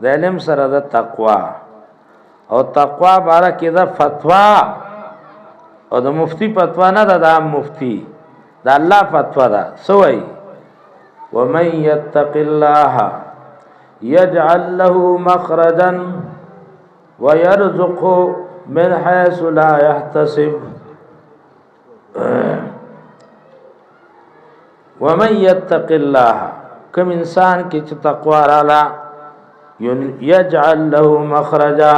د علم سره د تقوا او تقوا باره کې دا فتوا او د مفتی فتوا نه ده د مفتی د الله فتوا ده سوئی ومن يتق الله يجعل له مخرجا ويرزقه من حيث لا يحتسب ومن يتق الله کوم انسان کې چې تقوا رااله یجعل له مخرجا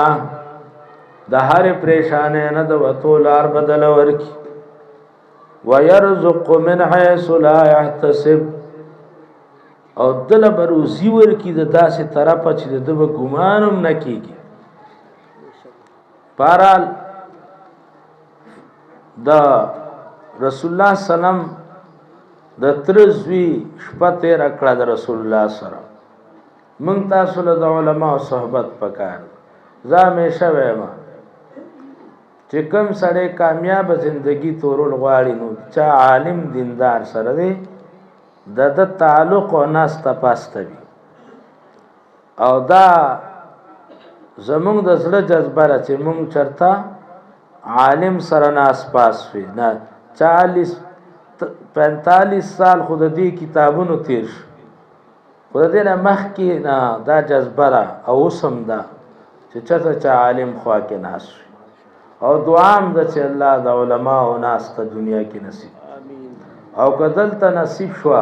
د هر پریشانه نه د وتو لار بدل ورکی ويرزق من حيث لا يحتسب او دل بروزی ورکی د داسې طرفه چې د ګمانم نه کیږي بهرحال د رسول الله سلام د ترزوی شپه تیر کړه د رسول الله سره مونږ تاسو له علماء او صحبت پکار زه همیشه وایم چې کوم سړی کامیاب زندگی تورول غواړي نو چا عالم دیندار سره دی د تعلق او ناس تپاسته وي او دا زمونږ د زړه جذبه را چې مونږ چرته عالم سره ناس پاس وي نه 40-45 سال خود دې کتابونو تیر شو خود دې نه مخکې نه دا جذبه را او سم دا چې چا عالم خوا کې ناس وي او دعام د چې الله د علماء او ناس ته دنیا کې نصیب او کدل ته نصیب شو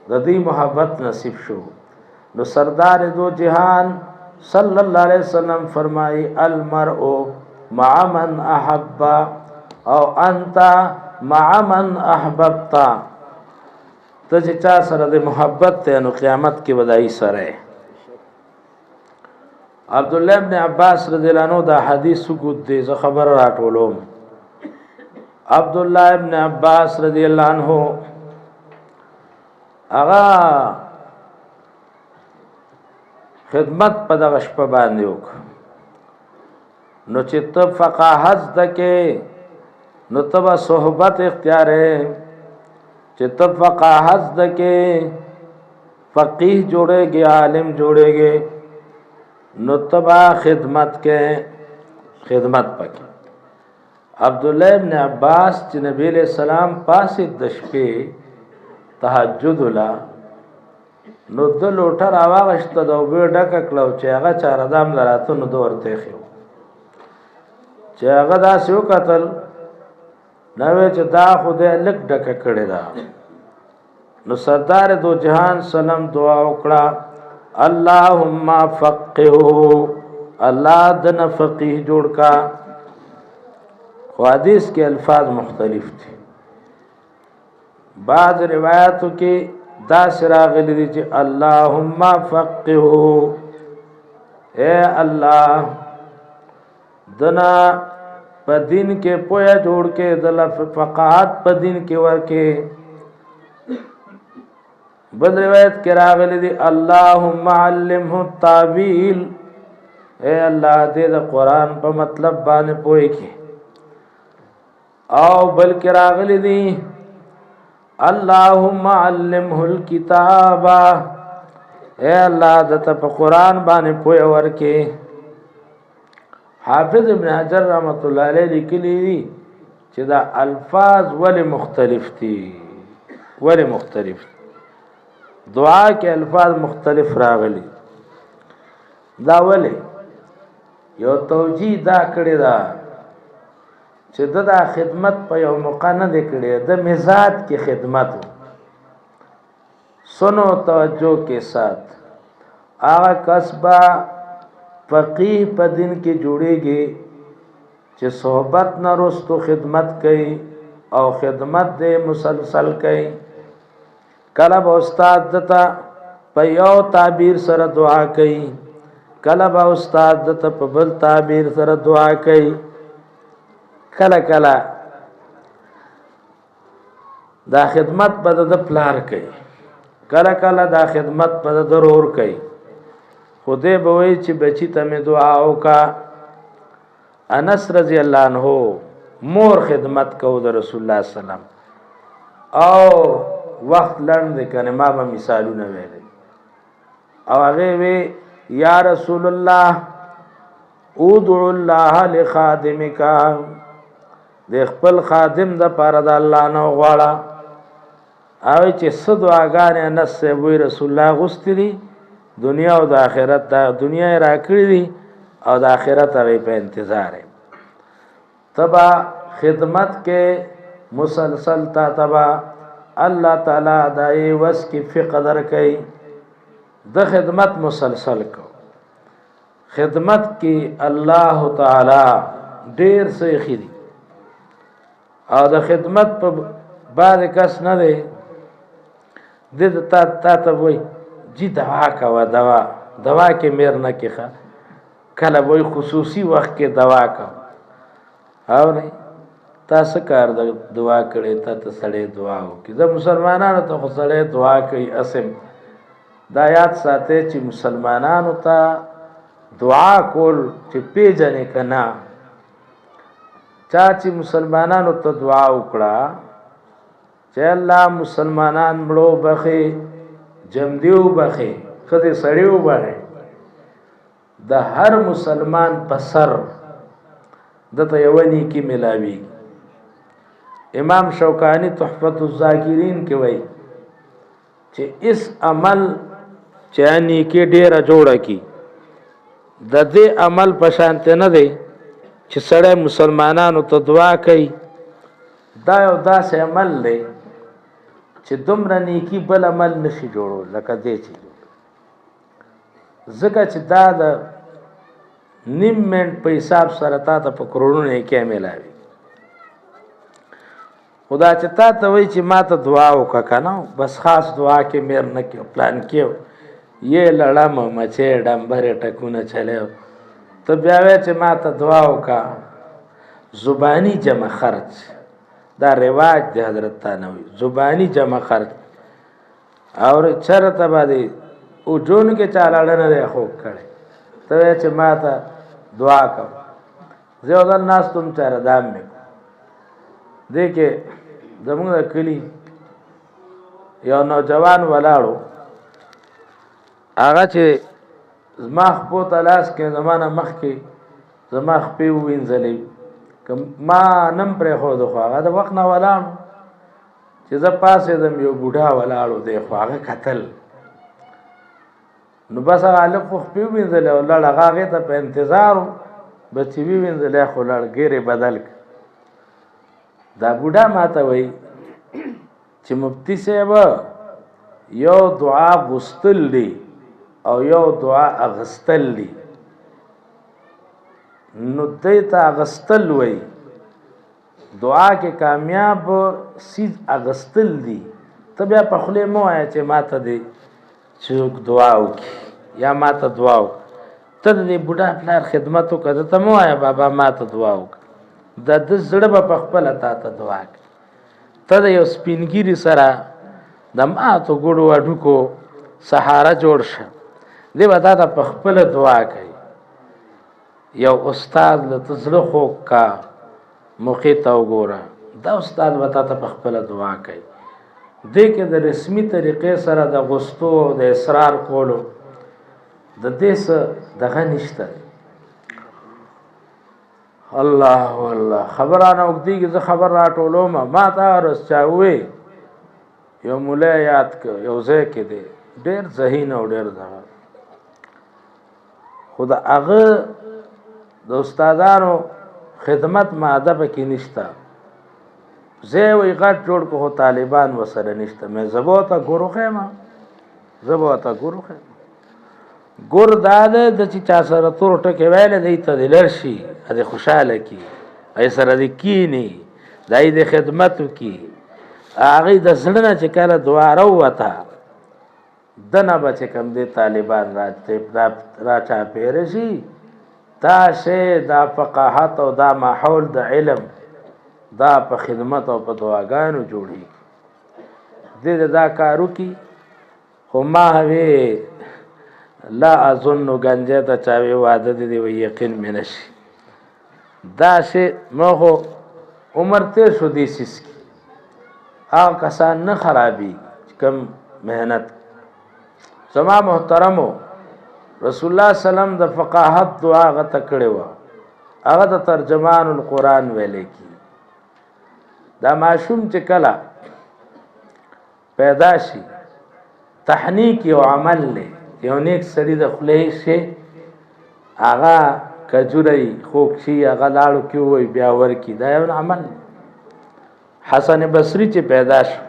د دې محبت نصیب شو نو سردار دو جهان صلی الله علیه وسلم فرمای المرء مع من احب او انت مع من احببت ته چې چا سره د محبت ته نو قیامت کې ودای سره عبد الله ابن عباس رضی الله عنه دا حدیث کو دې ز خبر راټولوم عبد الله ابن عباس رضی الله عنه اغا خدمت په دغه شپه باندې وک نو چې ته فقاهت دکې نو تبا صحبت اختیار ہے چې ته فقاهت دکې فقيه جوړے گے عالم جوړے گے نو تبا خدمت کې خدمت پکې عبد الله ابن عباس چې نبی علیہ السلام پاسې د شپې تهجد ولا نو د لوټه راواغشت د وبې ډک کړو چې هغه چار دام لراته نو دورته خو چې هغه دا سیو قتل نو چې دا خوده لک ډک کړی دا نو سردار دو جهان سلام دعا وکړه اللهم فقهه الله دنا فقيه جوړ کا حدیث کے الفاظ مختلف تھے بعض روایتوں کے دا سراغلی دی چې اللهم فقهه اے الله دنا په دین کې پویا جوړ کې دل فقاهت په دین کې ورکه بل روایت کې راغلی دی اللهم علمه التاویل اے الله دې د قران په مطلب باندې پوي کې او بلکې راغلی دی اللهم علمه الكتاب اے الله دته په قران باندې پوي ورکه حافظ ابن حجر رحمت الله علیه لیکلی دي چې دا الفاظ ولې مختلف دي ولې مختلف دعا کې الفاظ مختلف راغلي دا ولې یو توجیه دا کړی دا چې دا خدمت په یو موقع نه دی کړی د مزاج کې خدمت سنو توجه کے ساتھ آغا قصبہ فقیه په دین کې جوړيږي چې صحبت نه رستو خدمت کوي او خدمت دې مسلسل کوي کله به استاد دته په یو تعبیر سره دعا کوي کله به استاد دته په بل تعبیر سره دعا کوي کله کله دا خدمت په د پلار کوي کله کله دا خدمت په ضرور کوي خدای به وی چې بچی ته می دعا وکا انس رضی الله عنه مور خدمت کو د رسول الله سلام او وخت لند کنه ما به مثالونه ویل او هغه وی یا رسول الله ادعو الله لخادمک د خپل خادم د پاره د الله نه غواړه او چې صدواګانې انس وی رسول الله غستری دنیا او د آخرت دا دنیا را کړی دي او د آخرت هغه په انتظار ہے تبا خدمت کې مسلسل تا تبا الله تعالی دای وس کی فقه درکې د خدمت مسلسل کو خدمت کی الله تعالی ډیر څه خېری او د خدمت په بعد کس نه دی د تا ته وای جی دوا کا دوا کې میر نه کیخه کله وای خصوصي وخت کې دوا کا او نه تاسو کار د دعا کړي ته سړې دعا وکړي د مسلمانانو ته سړې دعا کوي اسم دا یاد ساته چې مسلمانانو ته دعا کول چې پیژنې کنا چا چې مسلمانانو ته دعا وکړه چې الله مسلمانان مړو بخي جمدیو بخي خدای سړیو بخي د هر مسلمان په سر دته یو نیکی ملاوي امام شوکانی تحفۃ الذاکرین کې وایي چې اس عمل چانی کې ډیره جوړه کی د دې عمل په شانت نه دی چې سړی مسلمانانو ته دعا کوي دا یو داسې عمل دی چې دومره نیکی بل عمل نشي جوړول لکه دې چې ځکه چې دا د نیم منټ په حساب سره تا ته په کروڑونو کې ملاوي خدا چې تا ته وایي چې ما ته دعا وکړه کنه بس خاص دعا کې میر نه کې پلان کې یہ لړم مچې ډمبرې ټکونه چلے ته بیا وې چې ما ته دعا وکړه زبانی جمع خرج دا رواج دی حضرت تانوی زبانی جمع خرج اور چرته باندې او جون کې چالاړه نه دی خو کړي ته چې ما ته دعا کوم زه ول ناس تم چر دام مې دیکھے زموږ کلی یو نوجوان ولاړو هغه چې زما خپو تلاش کې زمانہ مخ کې زما خپې وینځلې ما نم پر خو د خو هغه د وخت نه ولاړ چې زه پاسې دم یو بوډا ولاړو دی خو هغه قتل نو بس هغه خو خپې وینځلې او لړ هغه ته په انتظار بچي وینځلې خو لړ ګيره بدل دا بوډا ماته وای چې مفتی صاحب یو دعا غستل دی او یو دعا اغستل دی نو دیتا اغستل وای دعا کې کامیاب سیز اغستل دی ته بیا په خله مو آیا چې ماته دی چې دعا وکي یا ماته دعا وک ته دې بوډا پلار خدمت وکړه ته مو آیا بابا ماته دعا وک د زړه په خپل تا ته دعا کوي ته یو سپینګيري سره د ماتو ګړو اډو کو سهارا جوړ شه دی وتا ته په خپل دعا کوي یو استاد له تزړه خو کا مخې ته وګوره دا استاد وتا ته په خپل دعا کوي دې کې د رسمي طریقې سره د غوستو د اصرار کولو د دې څه دغه نشته الله والله خبرانه وګدیږي زه خبر راټولوم ما ته رس چاوي یو مولا یاد ک یو ځای کې دی ډېر ذهین او ډېر ځه خدا هغه د استادانو خدمت ماده کې نشتا زه وی غټ جوړ کو طالبان وسره نشته مې زبوته ګوروخه ما زبوته ګوروخه ګور داده د چې چا سره تور ټکه ویل دی ته دلرشي د خوشاله کی ای سره د کینی دای د خدمت کی هغه د زړه چې کله دعا راوته دنه بچ کم دی طالبان را چا پیرشي تا شه دا فقاهت او دا ماحول د علم دا په خدمت او په دعاګانو جوړي دې دا کارو کی خو ما وی لا اظن گنجه ته چاوي واده دي وي یقین مې نشي دا شی مخو عمر ته شو دي سیس هغه کسان نه خرابي کم مهنت سما محترمو رسول الله سلام د فقاهت دعا غته کړي و هغه د ترجمان القرآن ویلې کی دا معشوم چې کلا پیدا شي تحنیک یو عمل له یو نیک سړي د خلې شي هغه کجوري خوک شي هغه لاړو کې وي بیا ور کی دا یو عمل حسن بصری چې پیدا شو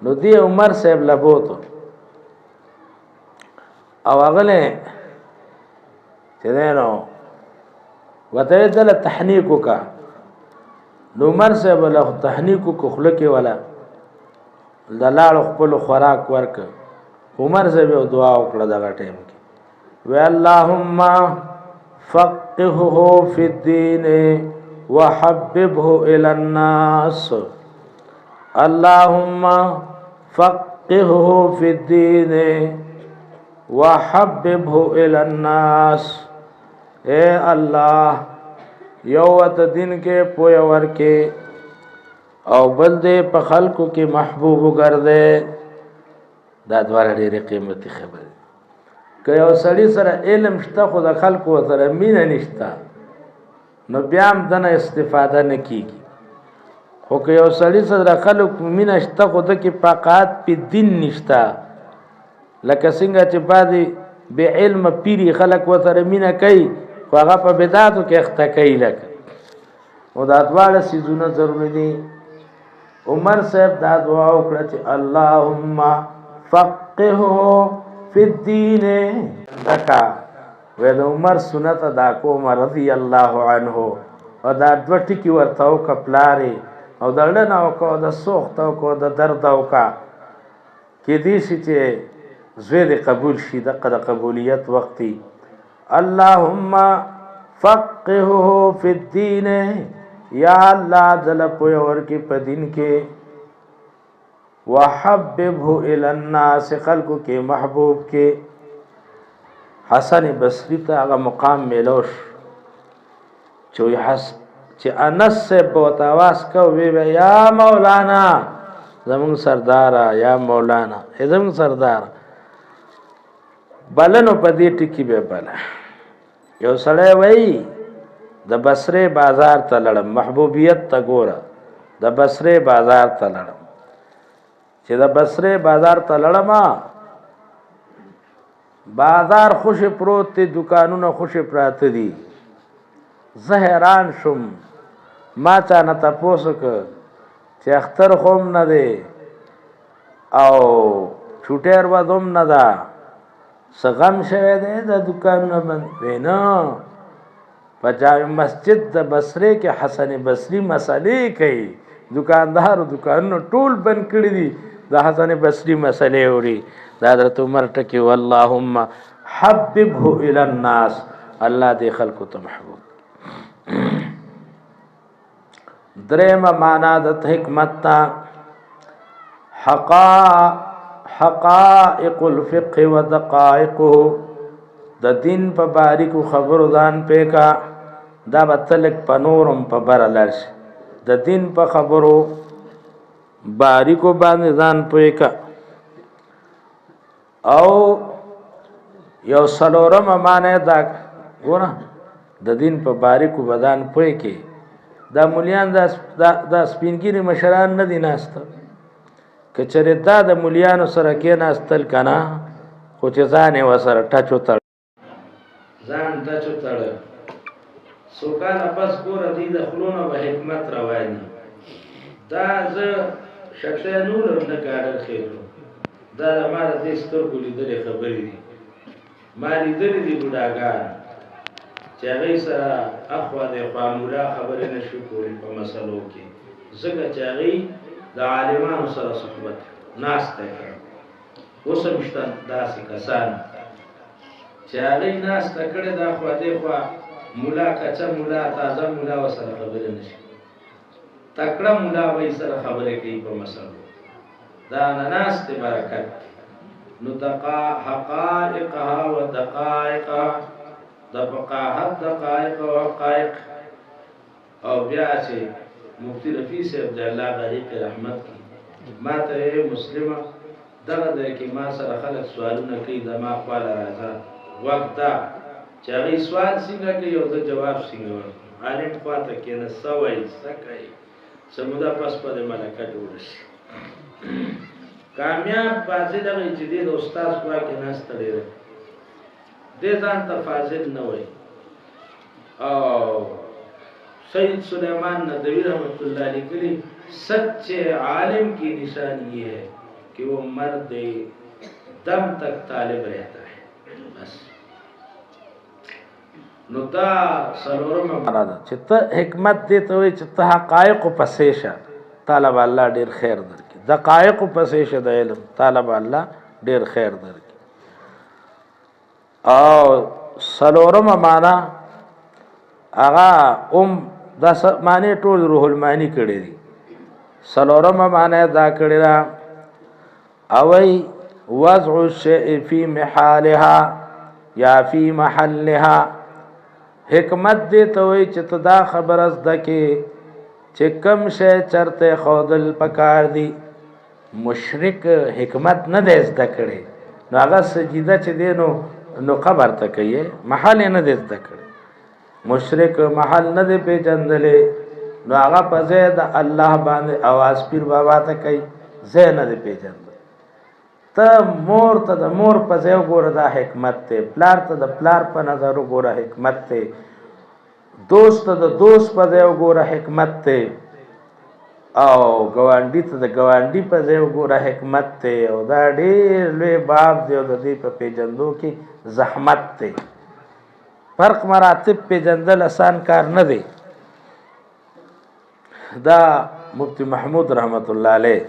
نو دی عمر صاحب لبوتو او اغله چې دینو وته دل تحنیک وکا نو عمر صاحب له تحنیک کو خلکه ولا دلال خپل خوراک ورک عمر صاحب دعا وکړه دغه ټیم کې و اللهم فقهه فی الدین وحببه الى الناس اللهم فقهه فی الدین وحببه الى الناس اے اللہ یوت دین کے پویا ورکے او بل دې په خلکو کې محبوب وګرځي دا دواره ډېرې قیمتي خبره که یو سړي سره علم شته خو د خلکو سره مینه نشته نو بیا هم دنه استفاده نه کیږي خو که یو سړي سره خلکو مینه شته خو د کې فقط په دین نشته لکه څنګه چې بعضې بې علمه پیري خلک ورسره مینه کوي خو هغه په بدعتو کې اخته کوي لکه نو دا دواړه څیزونه ضروري دي عمر صاحب دا دعا وکړه چې اللهم فقهه فی الدین دکا وې د عمر سنت ادا کوم رضی الله عنه او دا دوه ټکي ورته وکړه پلارې او د اړه او کو د سوخت او کو د درد او کا کې دې شي چې زوی دې قبول شي د قبولیت وختي اللهم فقهه فی الدین یا اللہ دل پویا ورکی پا دین کے وحببه الی الناس خلقو کے محبوب کے حسن بصری تا اغا مقام میلوش چوی انس سے بہت آواز کو یا مولانا زمان سردارا یا مولانا زمان سردارا بلنو پا دی ٹکی بے بلا یو سڑے وئی د بصره بازار ته لړم محبوبیت ته ګوره د بصره بازار ته لړم چې د بصره بازار ته لړم بازار خوش پروت دی دکانونه خوش پراته دي زه حیران شم ما چا نه تپوس که چې اختر خوم نه دی او چوټیر ودوم نه ده څه غم شوی دی د دکانونه بند وینا په جامع مسجد د بصره کې حسن بصری مسئلې کوي دکاندار دکانونه ټول بند کړي دي د حسن بصری مسئلې اوري د حضرت عمر ټکی واللهم حببه الى الناس الله دې خلکو ته محبوب درېمه معنا د حکمت تا حقائق الفقه ودقائقه د دین په باریکو خبرو ځان پیکا دا بتلک په نورم په بر لرش د دین په خبرو باریکو باندې ځان پیکا او یو سلورم معنی دا ګوره د دین په باریکو بدن پوي کې دا مولیان دا سپینګری مشران نه دي ناست کچره دا د مولیانو سره کې ناستل کنا خو چې ځان یې وسره ټچو تړ ځان ټچو تړ سوکاله پس ګوره دې د خلونو به حکمت رواني دا زه شخصه نور نه کاډر خېلو دا ما د دې سترګو لیدلې خبرې دي ما لیدلې دي بوډاګان چې هغه سره اخوا د قانولا خبرې نشو کولی په مسلو کې ځکه چې هغه د عالمانو سره صحبت ناشته کړ اوس مشته داسې کسان چې هغه ناشته کړي د اخوا د خوا مولا کچا مولا تازه مولا وسره خبرې نشي تکړه مولا وای سره خبرې کوي په مسلو دا ناشته برکت نو حقائقها ودقائقها د فقاهت دقائق او حقائق او بیا چې مفتی رفیع صاحب د الله غریق رحمت کی ما ته مسلمه دغه د کې ما سره خلک سوالونه کوي د ما خپل راځه وخت دا چې هغه سوال څنګه کوي او د جواب څنګه ورکړي عالم خواته کې نه سوي سکای سمودا پس په ملکه جوړ شي کامیاب بازی دغه چې د استاد خوا کې ناستلې دې ځان ته فاضل نه وای او سید سلیمان ندوی رحمت اللہ علیہ کلی سچے عالم کی نشانی یہ ہے कि वो मर्द दम तक तालिब रहता है। बस नुता सलोरम माना दा چې ته حکمت دې ته وایي چې ته حقایقو پسې شه، طالب الله ډېر خیر درکړي. دقایقو پسې شه د علم، طالب الله ډېر خیر درکړي. او سلورم معنا هغه دا معنی ټول روح المانی کړي دي. سلورم معنی دا کړي دا اوی وضع الشیء فی محالها یا فی محلها. حکمت دې ته وایي چې ته دا خبره زده کې چې کم شی چرته خودل پکار دی. مشرک حکمت نه دی زده کړي نو هغه سجده چې دی نو قبر ته کوي، محل نه دی زده کړي. مشرک محل نه دی پیژندلی نو هغه په ځای د الله باندې اواز پیر بابا ته کوي، ځای نه دی پیژندلی. ته مور ته د مور په ځای وګوره، دا حکمت دی. پلار ته د پلار په نظر وګوره، حکمت دی. دوست ته د دوست په ځای وګوره، حکمت دی. او ګاونډي ته د ګاونډي په ځای وګوره، حکمت دی. او دا ډېر لوی باب دی او د دې په پیژندو کې زحمت دی. فرق مراتب پیژندل آسان کار نه دی. دا مفتی محمود رحمت الله علیه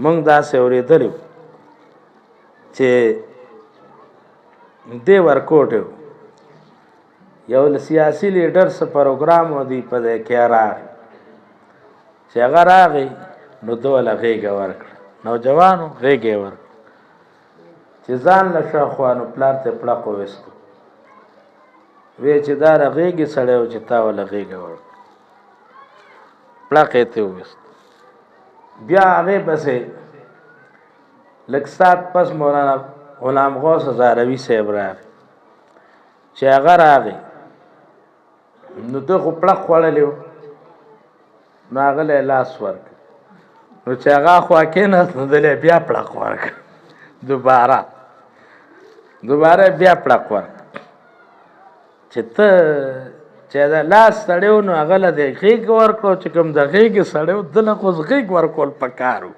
مونږ داسې اورېدلي چې دې ورکوټ یو سیاسي لیډر څه پروګرام و دی په ځای کې راغی. چې هغه راغی نو دوله غېږه ورکړه، نوجوانو غېږه یې ورکړه چې ځان له شاخوا نو پلار ته پړق وویستو. وی چې دا غېږې سړی و چې تا وله غېږه ورکړه، پړق یې ته وویستو. بیا هغې پسې لږ ساعت پس مولانا غلام غوث هزاروي صاحب راغی. چې هغه راغی نو ده خو پړق خوړلی و نو هغه له لاس ورکړ. نو چې هغه خوا کېناست نو ده بیا پړق ورکړ، دوباره بیا پړق ورکړ. چې ته چې د لاس سړی و نو هغه له د غېږ ورکړو، چې کوم د غېږې سړی و ده له خو غېږ ورکول پکار و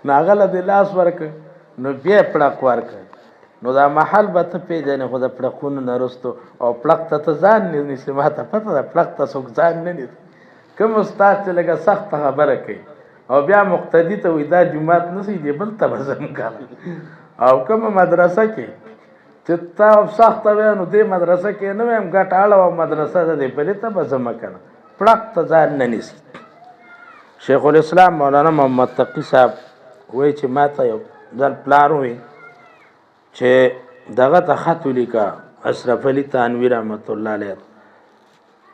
نو هغه له د لاس ورکړ نو بیا پړق ورکړ. نو دا محل به ته پېژنې خو د پړقونو نه وروستو او پړق ته ته ځان نه نیسې. ما ته پته ده پړق ته څوک ځان نه نیسي. کوم استاد چې لږه سخته خبره کوي او بیا مقتدي ته وایي دا جومات نه سي دی بل ته به ځم کنه. او کومه مدرسه کې چې تا سخته وی نو دې مدرسه کې نه ویم ګټه اړه مدرسه ده دی بلې ته به ځم کنه. پړق ته ځان نه نیسي. شیخ الاسلام مولانا محمد تقي صاحب وایي چې ما ته یو ځل پلار وایي چې دغه ته خط ولیکه اشرف علي تانوي رحمت الله علیه.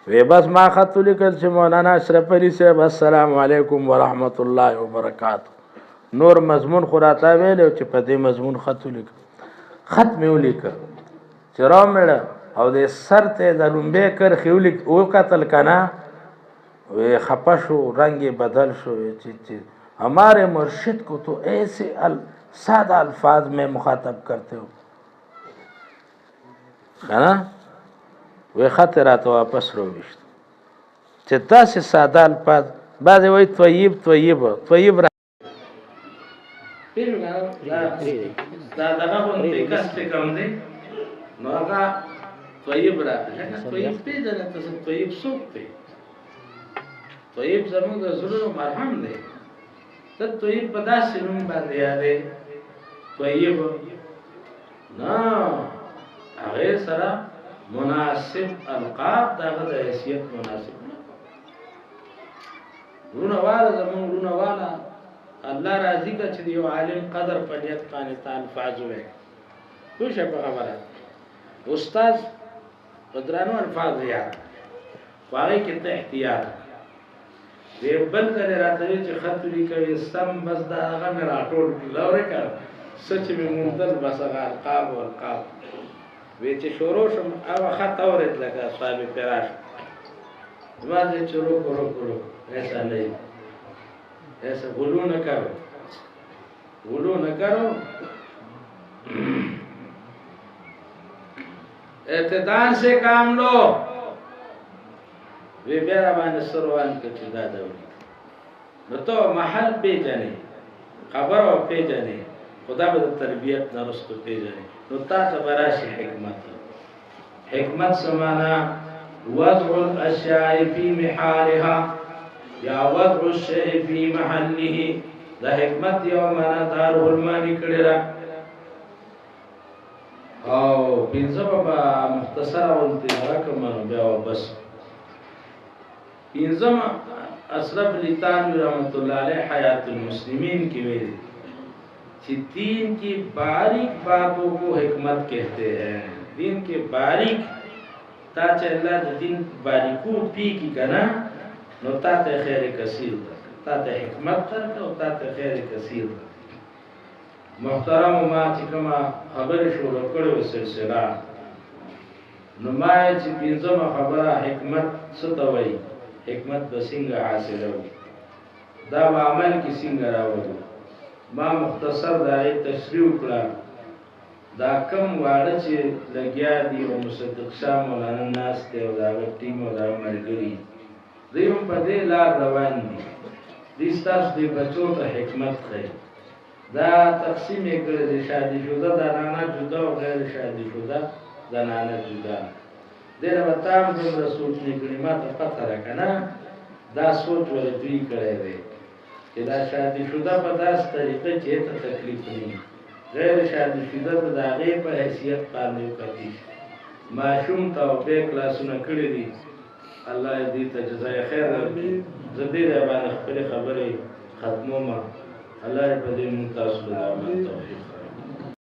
وی بس ما خط ولیکل چې مولانا اشرف علي صاحب السلام علیکم ورحمت الله وبرکاته. نور مضمون خو راته ویلی چې په دې مضمون خط ولیکه. خط مې ولیکه چې راومېړه او د سر ته د لومبۍ کرښې وکتل که نه وی خفه شو، رنگ بدل شو. چې ہمارے مرشد کو تو ایسے سادہ الفاظ میں مخاطب کرتے ہو ہے نا. وی خط راته واپس راوویشت چې داسې ساده الفاظ بعضې وایي طیب را دا دغه غوندې کس چې کوم دی نو هغه طیب راغی. لکه طیب پېژنه ته طیب څوک دی؟ طیب زموږ د زړونو مرهم دی. ته طیب په داسې نوم باندې یادې طیب نه هغې سره مناسب القاب دغه د حیثیت مناسب نه. وروڼه واله زموږ وروڼه واله الله راضي که چې د یو عالم قدر په نیت باندې ته الفاظ ووایې. پوه شوې په خبره؟ استاد په درانو الفاظ یاد خو هغې کې ته احتیاط دی. بل کله راته وایي چې خط ولیکوي سم بس دا هغه مې راټول کړي لورې که څه چې مې موندل بس هغه القاب و القاب. وی چې شروع شم هغه خط اورېد لکه صاحب فراش زما دې چې روکو ایسا نہیں ایسا غلو نہ کرو اعتدال سے کام لو. وی بیا را باندې سروان کې چې دا ډول نو ته محل پیژنې خبر او پیژنې خدا به تربیت نه رسټو پیژنې نو تا ته براشي حکمت سمانا وضع الاشیاء فی محالها یا وضع الشیء فی محله دا حکمت یو معنا دار علماء کړي را او پنځه په مختصر ولته راکمنو بیا بس پنځم اشرف لتان رحمت الله علیه حیات المسلمین کی ویل چې دین کی باریک باتوں کو حکمت کہتے ہیں دین کے باریک تا چې الله د دین باریکو پی کی کنا نو تا ته خیر کثیر تا ته حکمت تر او تا ته خیر کثیر محترم ما چې کومه خبره شروع کړو سلسله نو ما چې پنځمه خبره حکمت څه ته وایي حکمت به څنګه حاصلو دا په عمل کې څنګه راوړو ما مختصر دا تشریح وکړه دا کم واړه چې لګیا دي او مصدق شاه مولانا ناس ته او دا ټیم او دا ملګری دوی په دې لار روان دي دې ستاسو د بچو ته حکمت خي دا تقسیم یې کړی د شادي شوده زنانه جدا او غیر شادي شوده زنانه جدا دغه وتام د رسول نکړي ما ته پته راکنه دا سوچ ولې دوی کړی دی چې دا شادي شوده په داسې طریقه چې ته تکلیف نه غیر شادي شوده د هغې په حیثیت باندې وکړي ماشوم ته او به کلاسونه کړي دي الله دې ته جزای خیر ورکړي زه دې باندې خپلې خبرې ختموم الله دې په دې مونږ تاسو ته توفیق